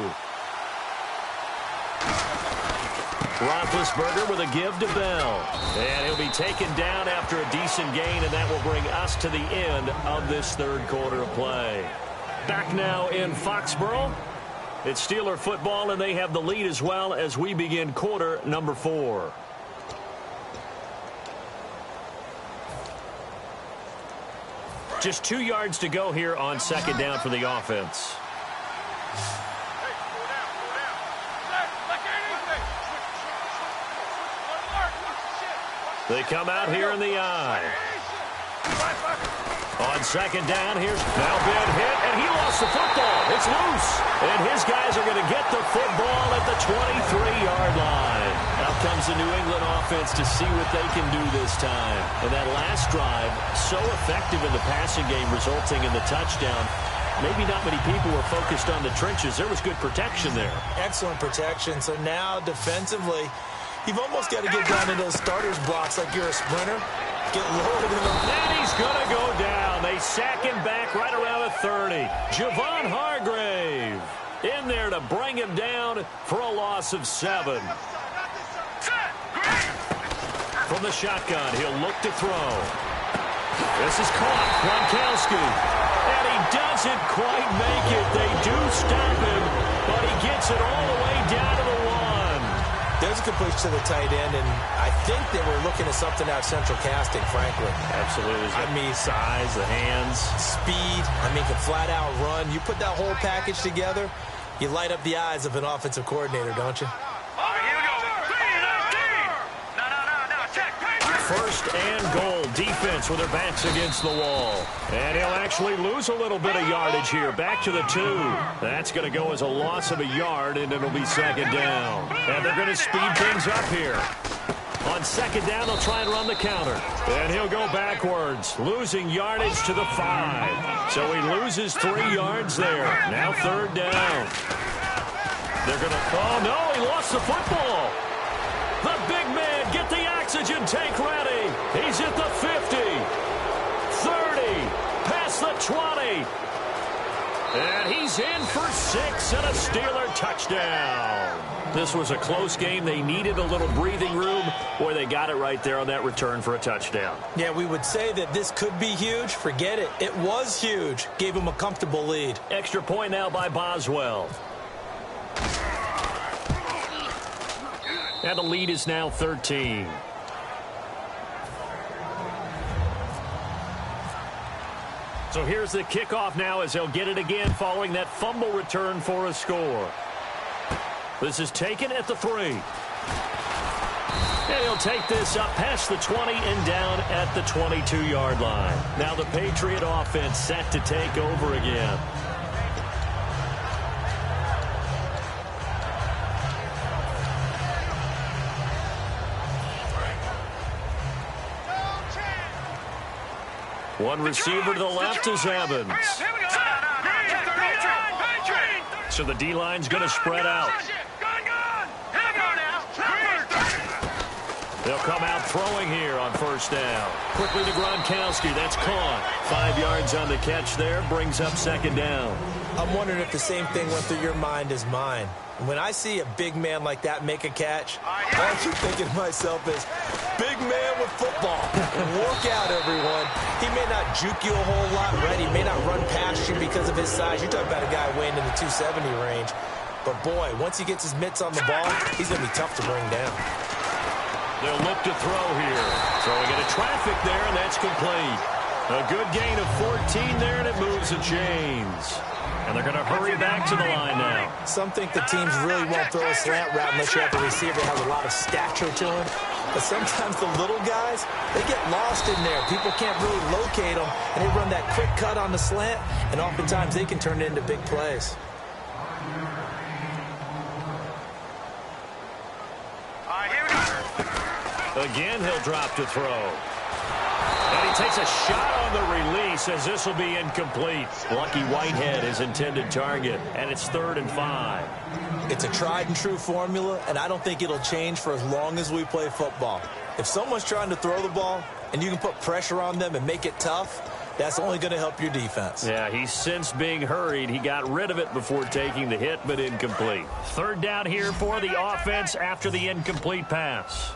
Roethlisberger with a give to Bell. And he'll be taken down after a decent gain, and that will bring us to the end of this third quarter of play. Back now in Foxborough. It's Steeler football, and they have the lead as well as we begin quarter number 4. Just 2 yards to go here on second down for the offense. They come out here in the eye. On second down, here's now been hit, and he lost the football. It's loose, and his guys are going to get the football at the 23-yard line. Out comes the New England offense to see what they can do this time. And that last drive, so effective in the passing game, resulting in the touchdown. Maybe not many people were focused on the trenches. There was good protection there. Excellent protection. So now defensively, you've almost got to get down to those starters blocks like you're a sprinter. Get lower than them. And he's going to go down. They sack him back right around the 30. Javon Hargrave in there to bring him down for a loss of 7. From the shotgun, he'll look to throw. This is caught. Gronkowski. And he doesn't quite make it. They do stop him, but he gets it all the way down to the 1. There's a completion to the tight end, and I think they were looking at something out of central casting, frankly. Absolutely. I mean, size, the hands. Speed. I mean, can flat out run. You put that whole package together, you light up the eyes of an offensive coordinator, don't you? First and goal, defense with their backs against the wall. And he'll actually lose a little bit of yardage here. Back to the 2. That's going to go as a loss of a yard, and it'll be second down. And they're going to speed things up here. On second down, they'll try and run the counter. And he'll go backwards, losing yardage to the 5. So he loses 3 yards there. Now third down. They're going to... Oh, no, he lost the football. The big man, get the oxygen tank ready. He's at the 50, 30, past the 20. And he's in for 6 and a Steeler touchdown. This was a close game. They needed a little breathing room. Boy, they got it right there on that return for a touchdown. Yeah, we would say that this could be huge. Forget it. It was huge. Gave him a comfortable lead. Extra point now by Boswell. And the lead is now 13. So here's the kickoff now as they'll get it again following that fumble return for a score. This is taken at the 3. And he'll take this up past the 20 and down at the 22-yard line. Now the Patriot offense set to take over again. One receiver to the left is Evans. So the D-line's going to spread out. They'll come out throwing here on first down. Quickly to Gronkowski. That's caught. 5 yards on the catch there. Brings up second down. I'm wondering if the same thing went through your mind as mine. When I see a big man like that make a catch, all I keep thinking to myself is, big man with football. Work out, everyone. He may not juke you a whole lot, right? He may not run past you because of his size. You're talking about a guy weighing in the 270 range. But, boy, once he gets his mitts on the ball, he's going to be tough to bring down. They'll look to throw here. Throwing into traffic there, and that's complete. A good gain of 14 there, and it moves the chains. And they're going to hurry back to the line now. Some think the teams really won't throw a slant route unless you have a receiver that has a lot of stature to him. But sometimes the little guys, they get lost in there. People can't really locate them, and they run that quick cut on the slant, and oftentimes they can turn it into big plays. Again, he'll drop to throw. And he takes a shot on the release as this will be incomplete. Lucky Whitehead, his intended target, and it's 3rd and 5. It's a tried-and-true formula, and I don't think it'll change for as long as we play football. If someone's trying to throw the ball and you can put pressure on them and make it tough, that's only going to help your defense. Yeah, he's since being hurried. He got rid of it before taking the hit, but incomplete. 3rd down here for the offense after the incomplete pass.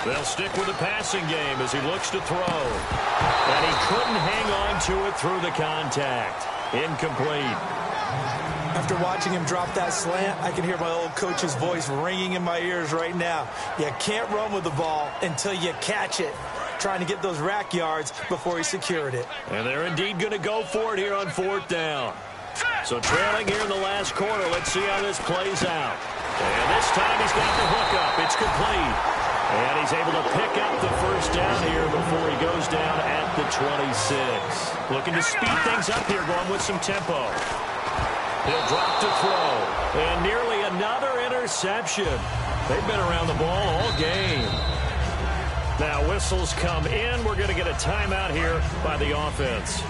They'll stick with the passing game as he looks to throw. And he couldn't hang on to it through the contact. Incomplete. After watching him drop that slant, I can hear my old coach's voice ringing in my ears right now. You can't run with the ball until you catch it. Trying to get those rack yards before he secured it. And they're indeed going to go for it here on 4th down. So trailing here in the last quarter, let's see how this plays out. And this time he's got the hookup. It's complete. And he's able to pick up the first down here before he goes down at the 26. Looking to speed things up here, going with some tempo. He'll drop to throw. And nearly another interception. They've been around the ball all game. Now whistles come in. We're going to get a timeout here by the offense.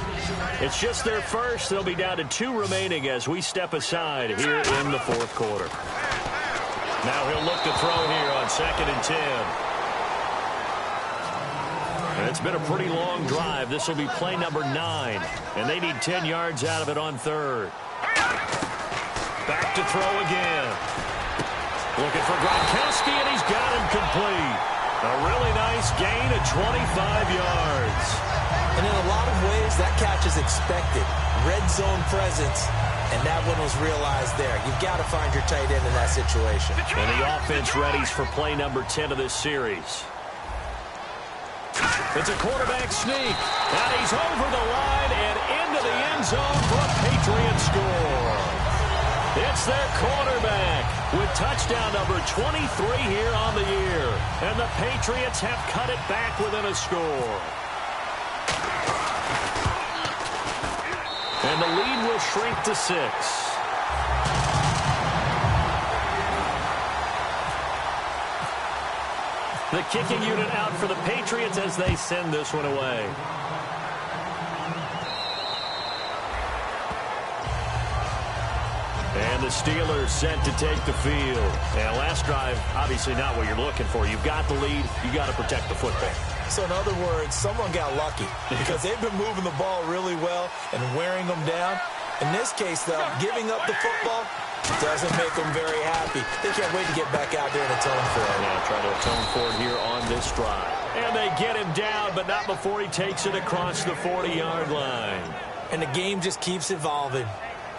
It's just their first. They'll be down to 2 remaining as we step aside here in the 4th quarter. Now he'll look to throw here on 2nd and 10. And it's been a pretty long drive. This will be play number 9. And they need 10 yards out of it on 3rd. Back to throw again. Looking for Gronkowski, and he's got him complete. A really nice gain of 25 yards. And in a lot of ways, that catch is expected. Red zone presence. And that one was realized there. You've got to find your tight end in that situation. And the offense readies for play number 10 of this series. It's a quarterback sneak. And he's over the line and into the end zone for a Patriot score. It's their quarterback with touchdown number 23 here on the year. And the Patriots have cut it back within a score. And the lead will shrink to 6. The kicking unit out for the Patriots as they send this one away. And the Steelers set to take the field. And last drive, obviously not what you're looking for. You've got the lead. You got to protect the football. So in other words, someone got lucky because they've been moving the ball really well and wearing them down. In this case, though, giving up the football doesn't make them very happy. They can't wait to get back out there and atone for it. Yeah, try to atone for it here on this drive. And they get him down, but not before he takes it across the 40-yard line. And the game just keeps evolving.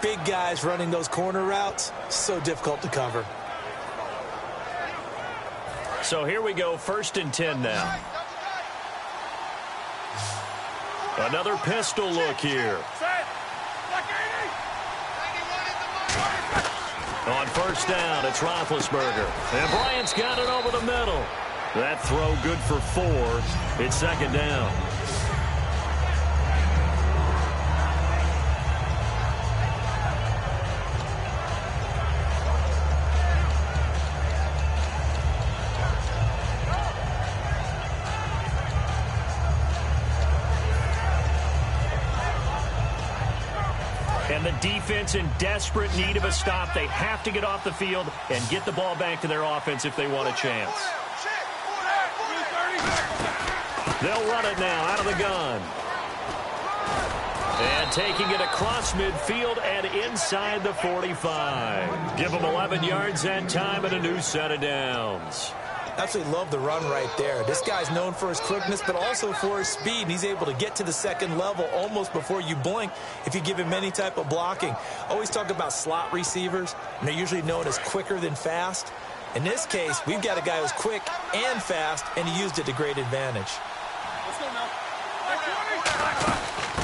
Big guys running those corner routes, so difficult to cover. So here we go, 1st and 10 now. Another pistol look here. On 1st down, it's Roethlisberger. And Bryant's got it over the middle. That throw good for 4. It's 2nd down. And the defense in desperate need of a stop. They have to get off the field and get the ball back to their offense if they want a chance. They'll run it now out of the gun. And taking it across midfield and inside the 45. Give them 11 yards that time and a new set of downs. Absolutely love the run right there. This guy's known for his quickness, but also for his speed. And he's able to get to the second level almost before you blink if you give him any type of blocking. Always talk about slot receivers, and they're usually known as quicker than fast. In this case, we've got a guy who's quick and fast, and he used it to great advantage.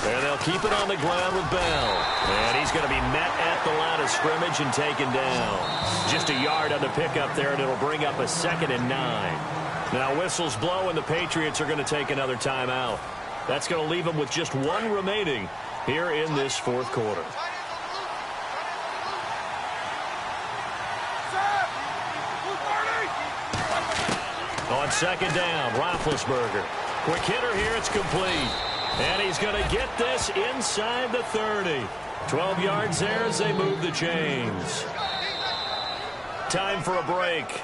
And they'll keep it on the ground with Bell. And he's going to be met at the line of scrimmage and taken down. Just a yard on the pickup there, and it'll bring up a 2nd and 9. Now whistles blow, and the Patriots are going to take another timeout. That's going to leave them with just 1 remaining here in this 4th quarter. On 2nd down, Roethlisberger. Quick hitter here, it's complete. And he's going to get this inside the 30. 12 yards there as they move the chains. Time for a break.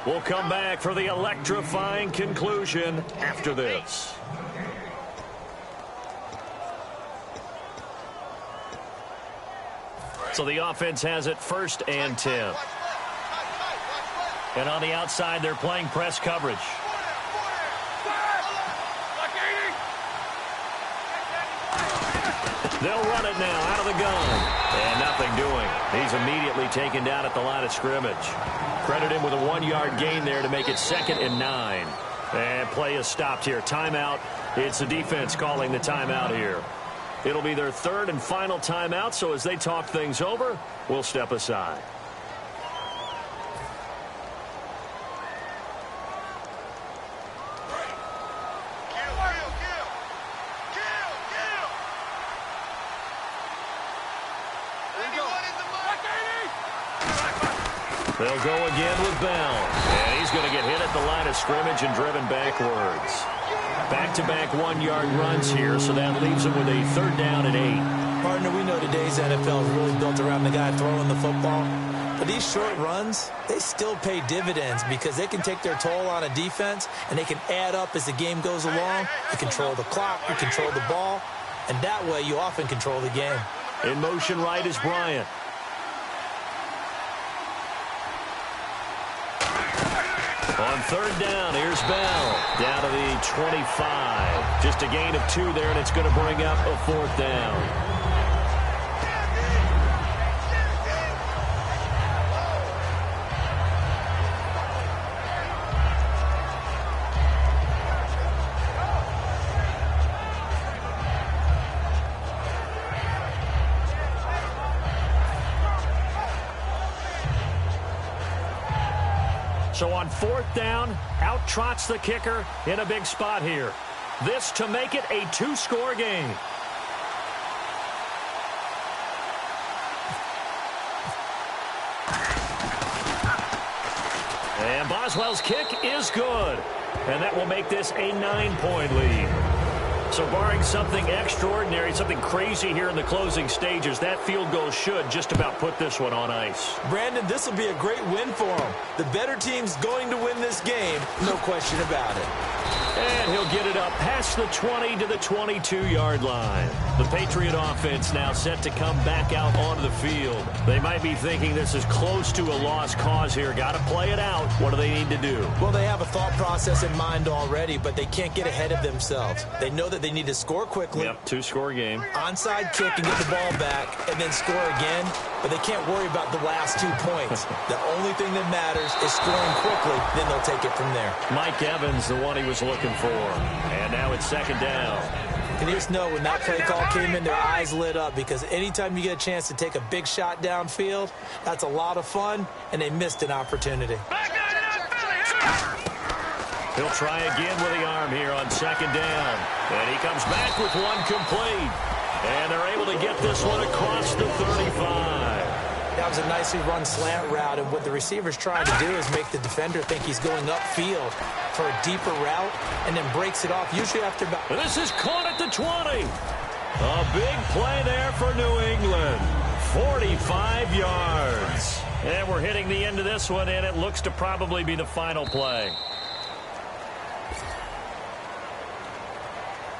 We'll come back for the electrifying conclusion after this. So the offense has it 1st and 10. And on the outside, they're playing press coverage. They'll run it now out of the gun. And nothing doing. He's immediately taken down at the line of scrimmage. Credit him with a 1-yard gain there to make it 2nd and 9. And play is stopped here. Timeout. It's the defense calling the timeout here. It'll be their 3rd and final timeout, so as they talk things over, we'll step aside. They'll go again with Bell. And he's going to get hit at the line of scrimmage and driven backwards. Back-to-back 1-yard runs here, so that leaves them with a 3rd down and 8. Partner, we know today's NFL is really built around the guy throwing the football. But these short runs, they still pay dividends because they can take their toll on a defense, and they can add up as the game goes along. You control the clock, you control the ball, and that way you often control the game. In motion right is Bryant. On 3rd down, here's Bell. Down to the 25. Just a gain of 2 there, and it's going to bring up a 4th down. So on 4th down, out trots the kicker in a big spot here. This to make it a 2-score game. And Boswell's kick is good. And that will make this a 9-point lead. So barring something extraordinary, something crazy here in the closing stages, that field goal should just about put this one on ice. Brandon, this will be a great win for him. The better team's going to win this game, no question about it. And he'll get it up past the 20 to the 22-yard line. The Patriot offense now set to come back out onto the field. They might be thinking this is close to a lost cause here. Got to play it out. What do they need to do? Well, they have a thought process in mind already, but they can't get ahead of themselves. They know that they need to score quickly. Yep, 2-score game. Onside kick and get the ball back and then score again, but they can't worry about the last 2 points. The only thing that matters is scoring quickly, then they'll take it from there. Mike Evans, the one he was looking for. And now it's second down. And you just know when that play call came in, their eyes lit up, because anytime you get a chance to take a big shot downfield, that's a lot of fun, and they missed an opportunity. He'll try again with the arm here on second down. And he comes back with one complete. And they're able to get this one across the 35. That was a nicely run slant route, and what the receiver's trying to do is make the defender think he's going upfield for a deeper route, and then breaks it off, usually after about... This is caught at the 20. A big play there for New England. 45 yards. And we're hitting the end of this one, and it looks to probably be the final play.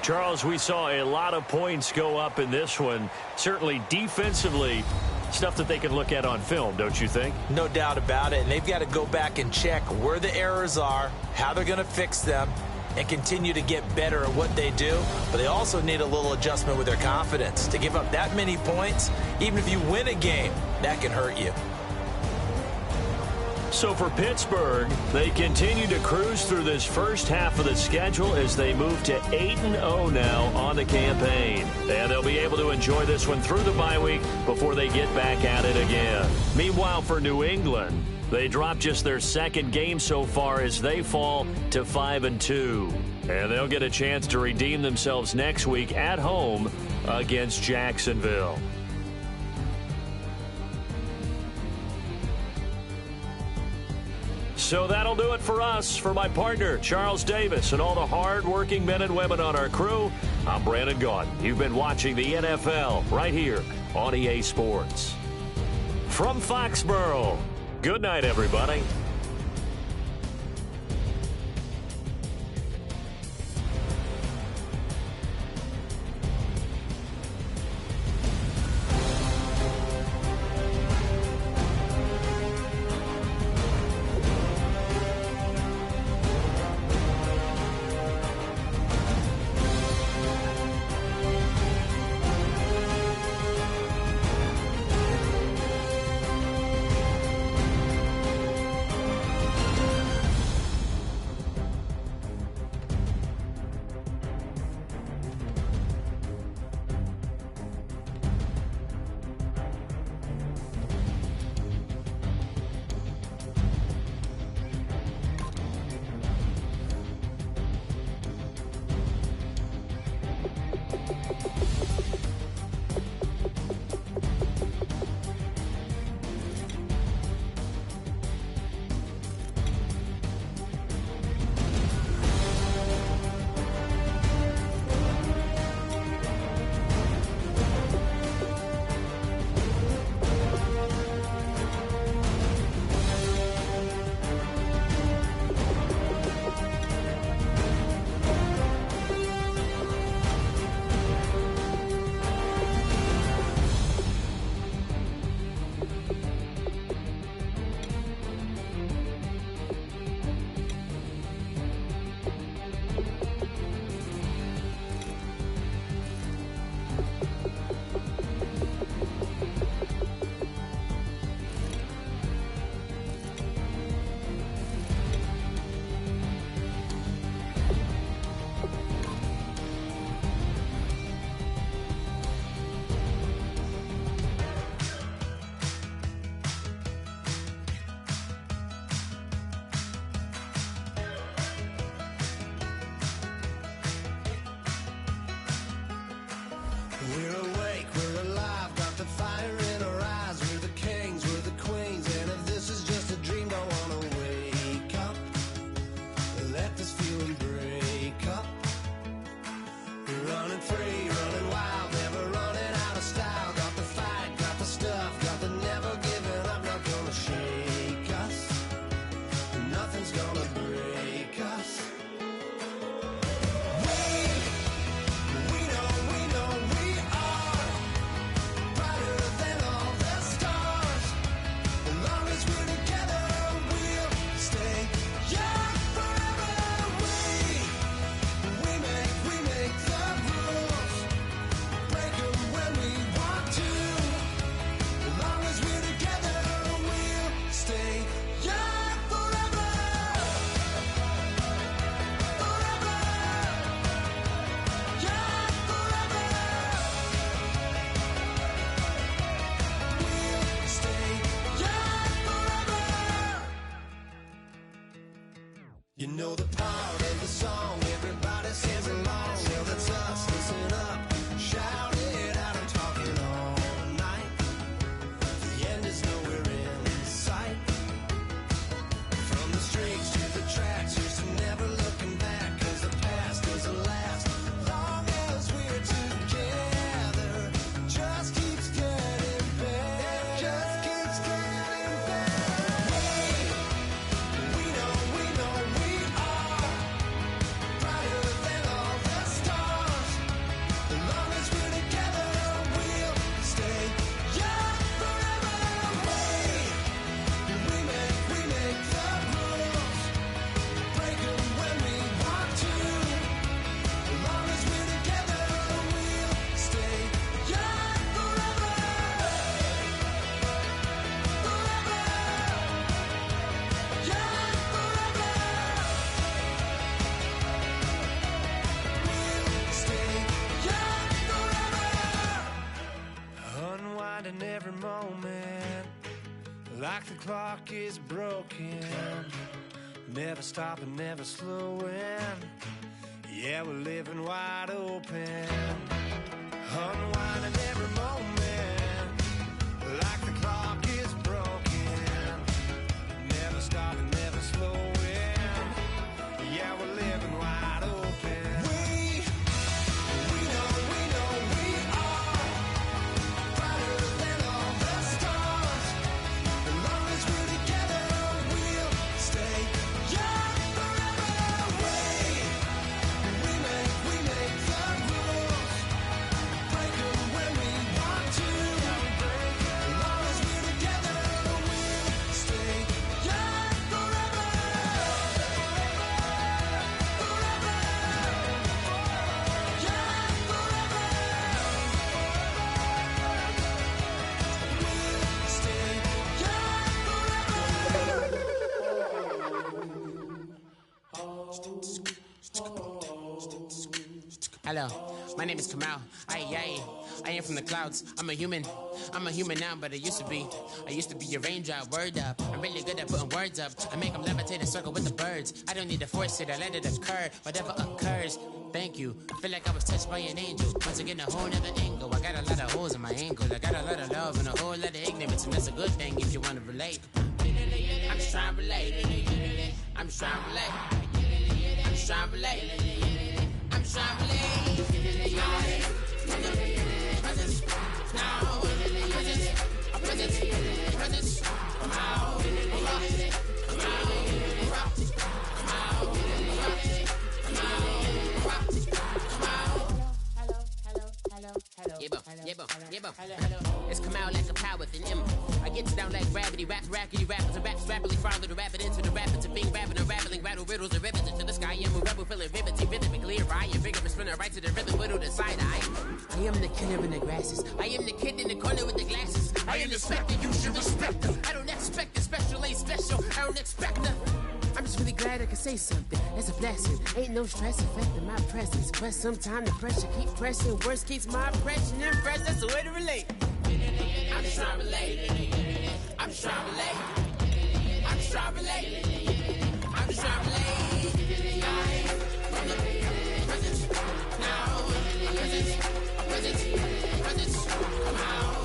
Charles, we saw a lot of points go up in this one. Certainly defensively, stuff that they can look at on film, don't you think? No doubt about it, and they've got to go back and check where the errors are, how they're going to fix them, and continue to get better at what they do. But they also need a little adjustment with their confidence. To give up that many points, even if you win a game, that can hurt you. So for Pittsburgh, they continue to cruise through this first half of the schedule as they move to 8-0 now on the campaign. And they'll be able to enjoy this one through the bye week before they get back at it again. Meanwhile, for New England, they drop just their second game so far as they fall to 5-2. And they'll get a chance to redeem themselves next week at home against Jacksonville. So that'll do it for us. For my partner, Charles Davis, and all the hard-working men and women on our crew, I'm Brandon Gaudin. You've been watching the NFL right here on EA Sports. From Foxborough, good night, everybody. We're awake, we're alive, got the fire in our eyes. We're the kings, we're the queens, and if this is just a dream, don't wanna wake up. Let this feel like the clock is broken. Never stopping, never slowing. Yeah, we're living wide open. Unwinding every moment. Like the clock is broken. Never stopping, never slowing. Yeah, we're living wide open. We know we are brighter than all the stars. As long as we're together, we'll stay young forever. We make the rules, break them when we want to. As long as we're together, we'll stay young forever. Hello, my name is Kamal. I am from the clouds. I'm a human now, but I used to be a raindrop. Word up, I'm really good at putting words up. I make them levitate and circle with the birds. I don't need to force it, I let it occur. Whatever occurs, thank you. I feel like I was touched by an angel. Once again, a whole nother angle. I got a lot of holes in my ankle. I got a lot of love and a whole lot of ignorance, and that's a good thing if you want to relate. I'm just trying to relate. I'm just trying to relate. I'm just trying to relate. I'm just trying to relate. Presence, now, presence, come out, It's come out like a power within him. I get down like gravity, rappers and raps rapidly follow the rapid into the rapids of being rapping and rattling, rattle riddles and rivets into the sky. I'm a rebel feeling rhythmically right and vigorous, spinning right to the rhythm, widow to side eye. I am the killer in the grasses. I am the kid in the corner with the glasses. I am the specter, you should respect them. I don't expect the special, ain't special. I don't expect nothing. I'm just really glad I can say something. It's a blessing. Ain't no stress affecting my presence. But sometimes the pressure keep pressing. Worst keeps my impression impressed. That's the way to relate. I'm just trying to relate. I'm just trying to relate. I'm just trying to relate. I'm just trying to relate. Presence, now, presence, come out.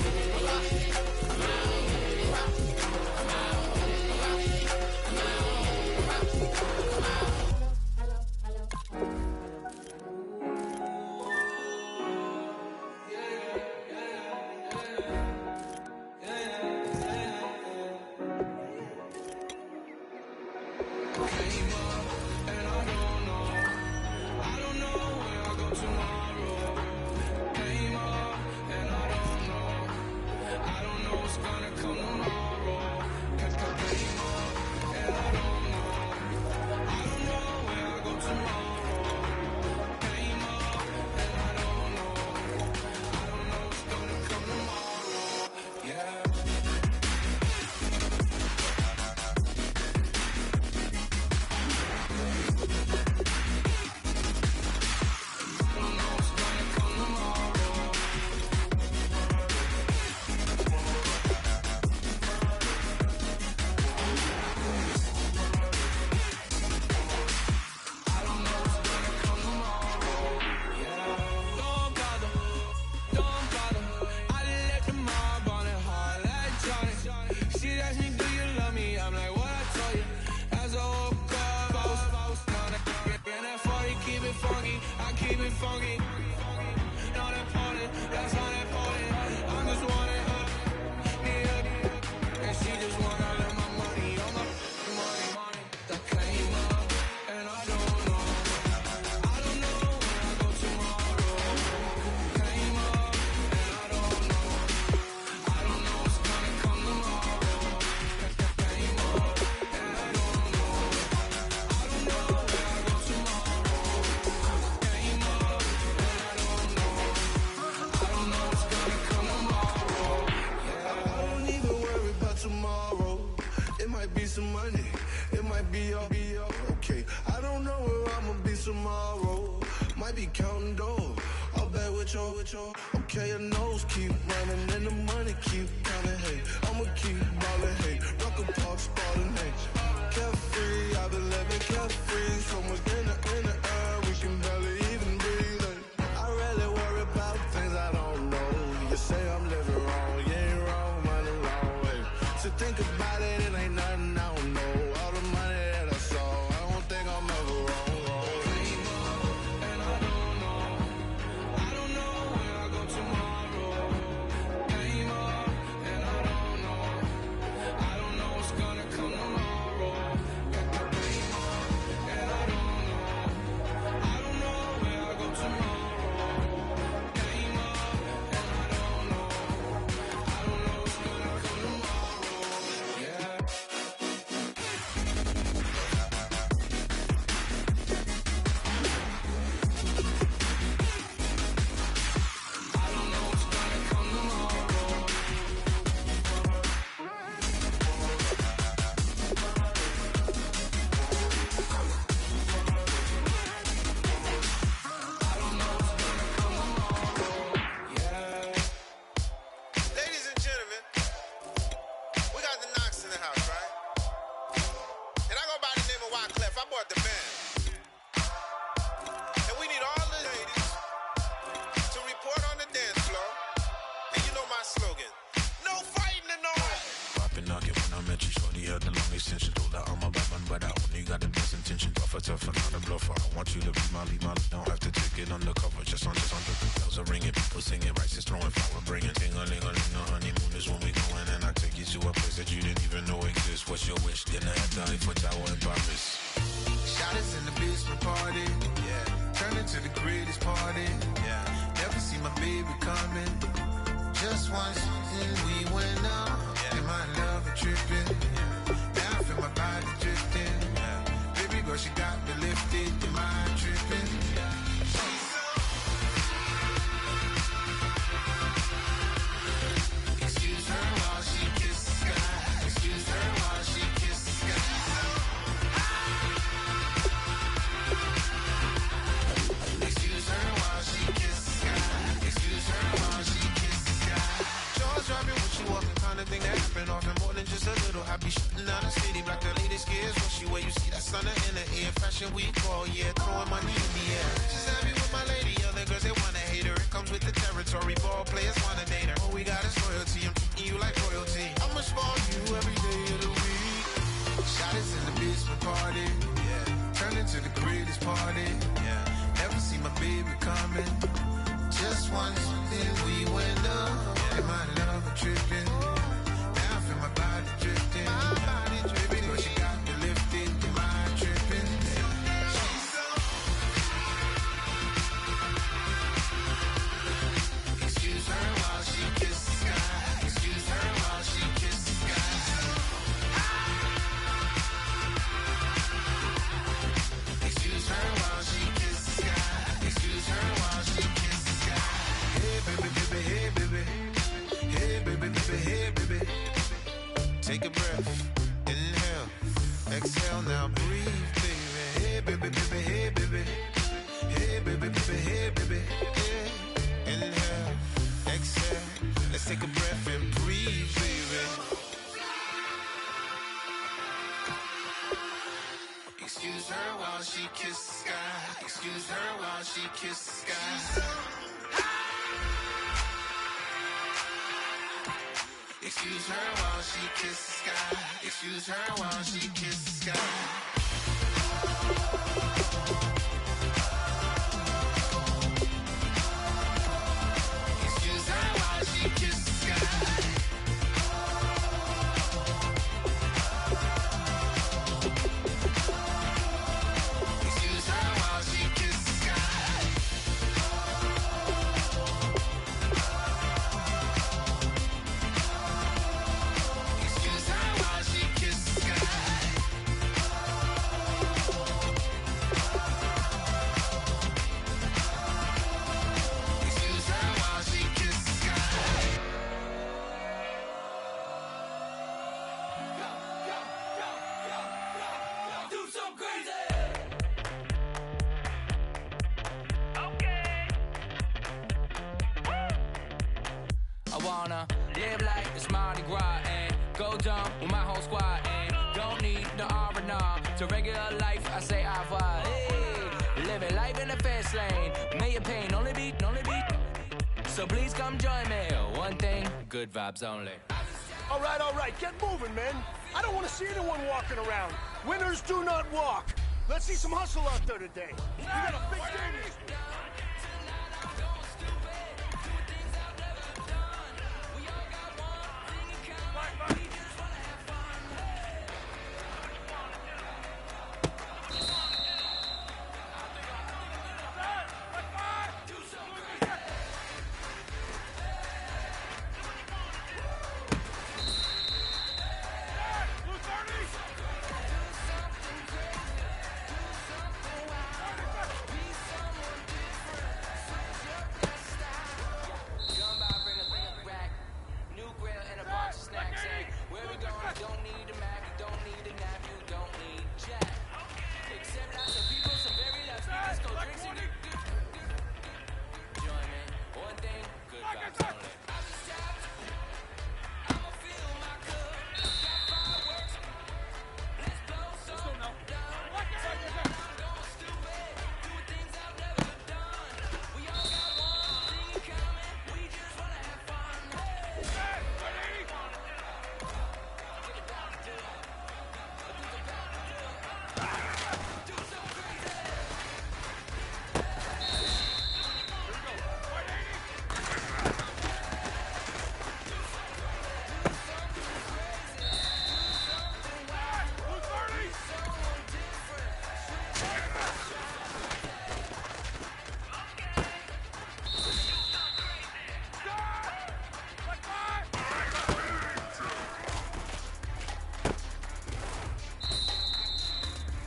Might be counting dough. I'll bet bad with your. Okay, your nose keep running and the money keep coming. Hey, I'ma keep ballin'. Hey, rock a park spallin'. Hey, carefree, I've been living carefree. So much in the air, we can barely even breathe. Hey, I really worry about things I don't know. You say I'm living wrong, you ain't wrong, money long way. So think about it, it ain't nothing I don't know. All the money that I saw, I don't think I'm ever wrong. Excuse her while she kisses the sky. Excuse her while she kisses the sky. Excuse her while she kisses the sky. Excuse her while she kisses the sky. Excuse her while she kisses the sky. wanna live like it's Mardi Gras and go dumb with my whole squad and don't need no R&R. To regular life, I say au revoir. Hey, living life in the fast lane. May your pain only beat. So please come join me. One thing, good vibes only. All right, get moving, man. I don't want to see anyone walking around. Winners do not walk. Let's see some hustle out there today. We got a big game.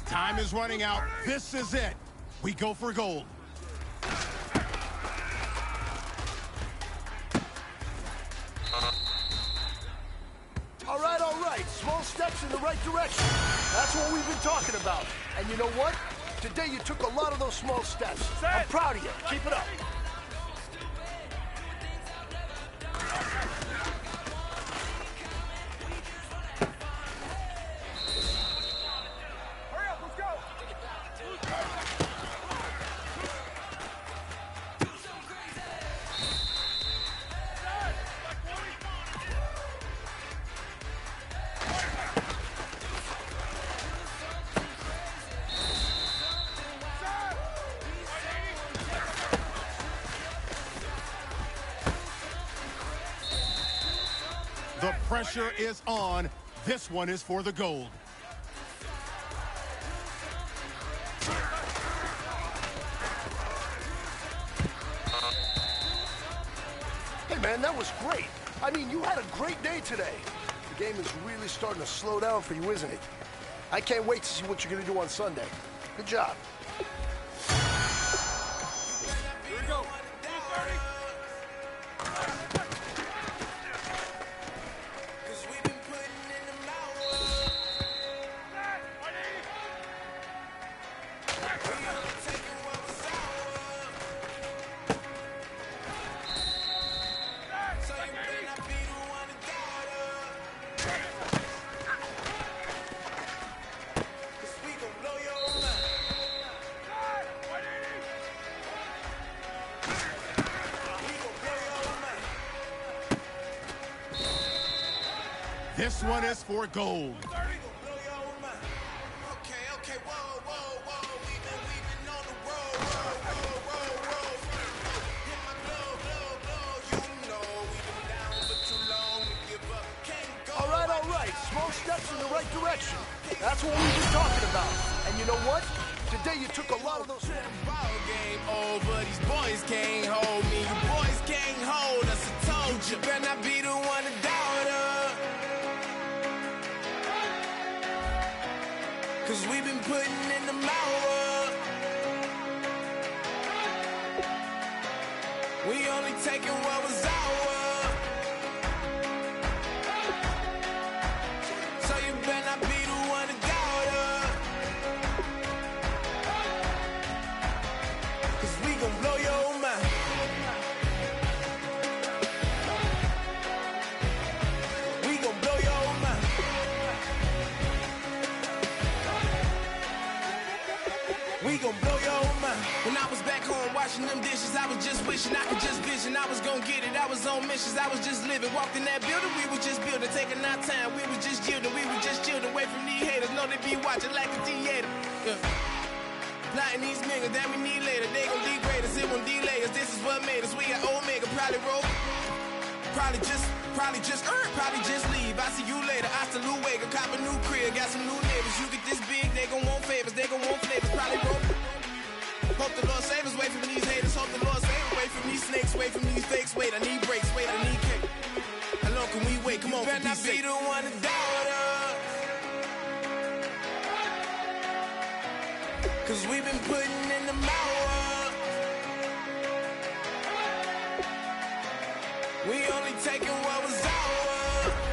Time is running out. This is it. We go for gold. All right. Small steps in the right direction. That's what we've been talking about. And you know what? Today you took a lot of those small steps. I'm proud of you. Keep it up. The pressure is on. This one is for the gold. Hey, man, that was great. I mean, you had a great day today. The game is really starting to slow down for you, isn't it? I can't wait to see what you're going to do on Sunday. Good job. Here we go. This one is for gold. All right. Small steps in the right direction. That's what we've been talking about. And you know what? Today you took a lot of those... Ball game over, these boys can't hold me. You boys can't hold us, I told you. Better not be the one to doubt us. Cause we've been putting in the hour. We only taking what was ours. So you better not be the one to doubt us. Cause we gon' blow your mind. washing them dishes. I was just wishing I could just vision. I was gonna get it. I was on missions. I was just living. Walked in that building. We was just building. Taking our time. We was just yielding. We was just chilling. Away from these haters. Know they be watching like a theater. Plotting these niggas that we need later. They gon' degrade us. It won't delay us. This is what made us. We got Omega. Probably roll. Probably just leave. I see you later. I salute Wega. Cop a new crib. Got some new neighbors. You get this big. They gon' want favors. They gon' want flavors. Probably roll. Hope the Lord save us, wait from these haters. Hope the Lord save us, wait from these snakes. Wait from these fakes, wait, I need breaks. Wait, I need cake. How long can we wait? Come on, better not be the one to doubt us. Cause we've been putting in the hour. We only taking what was ours.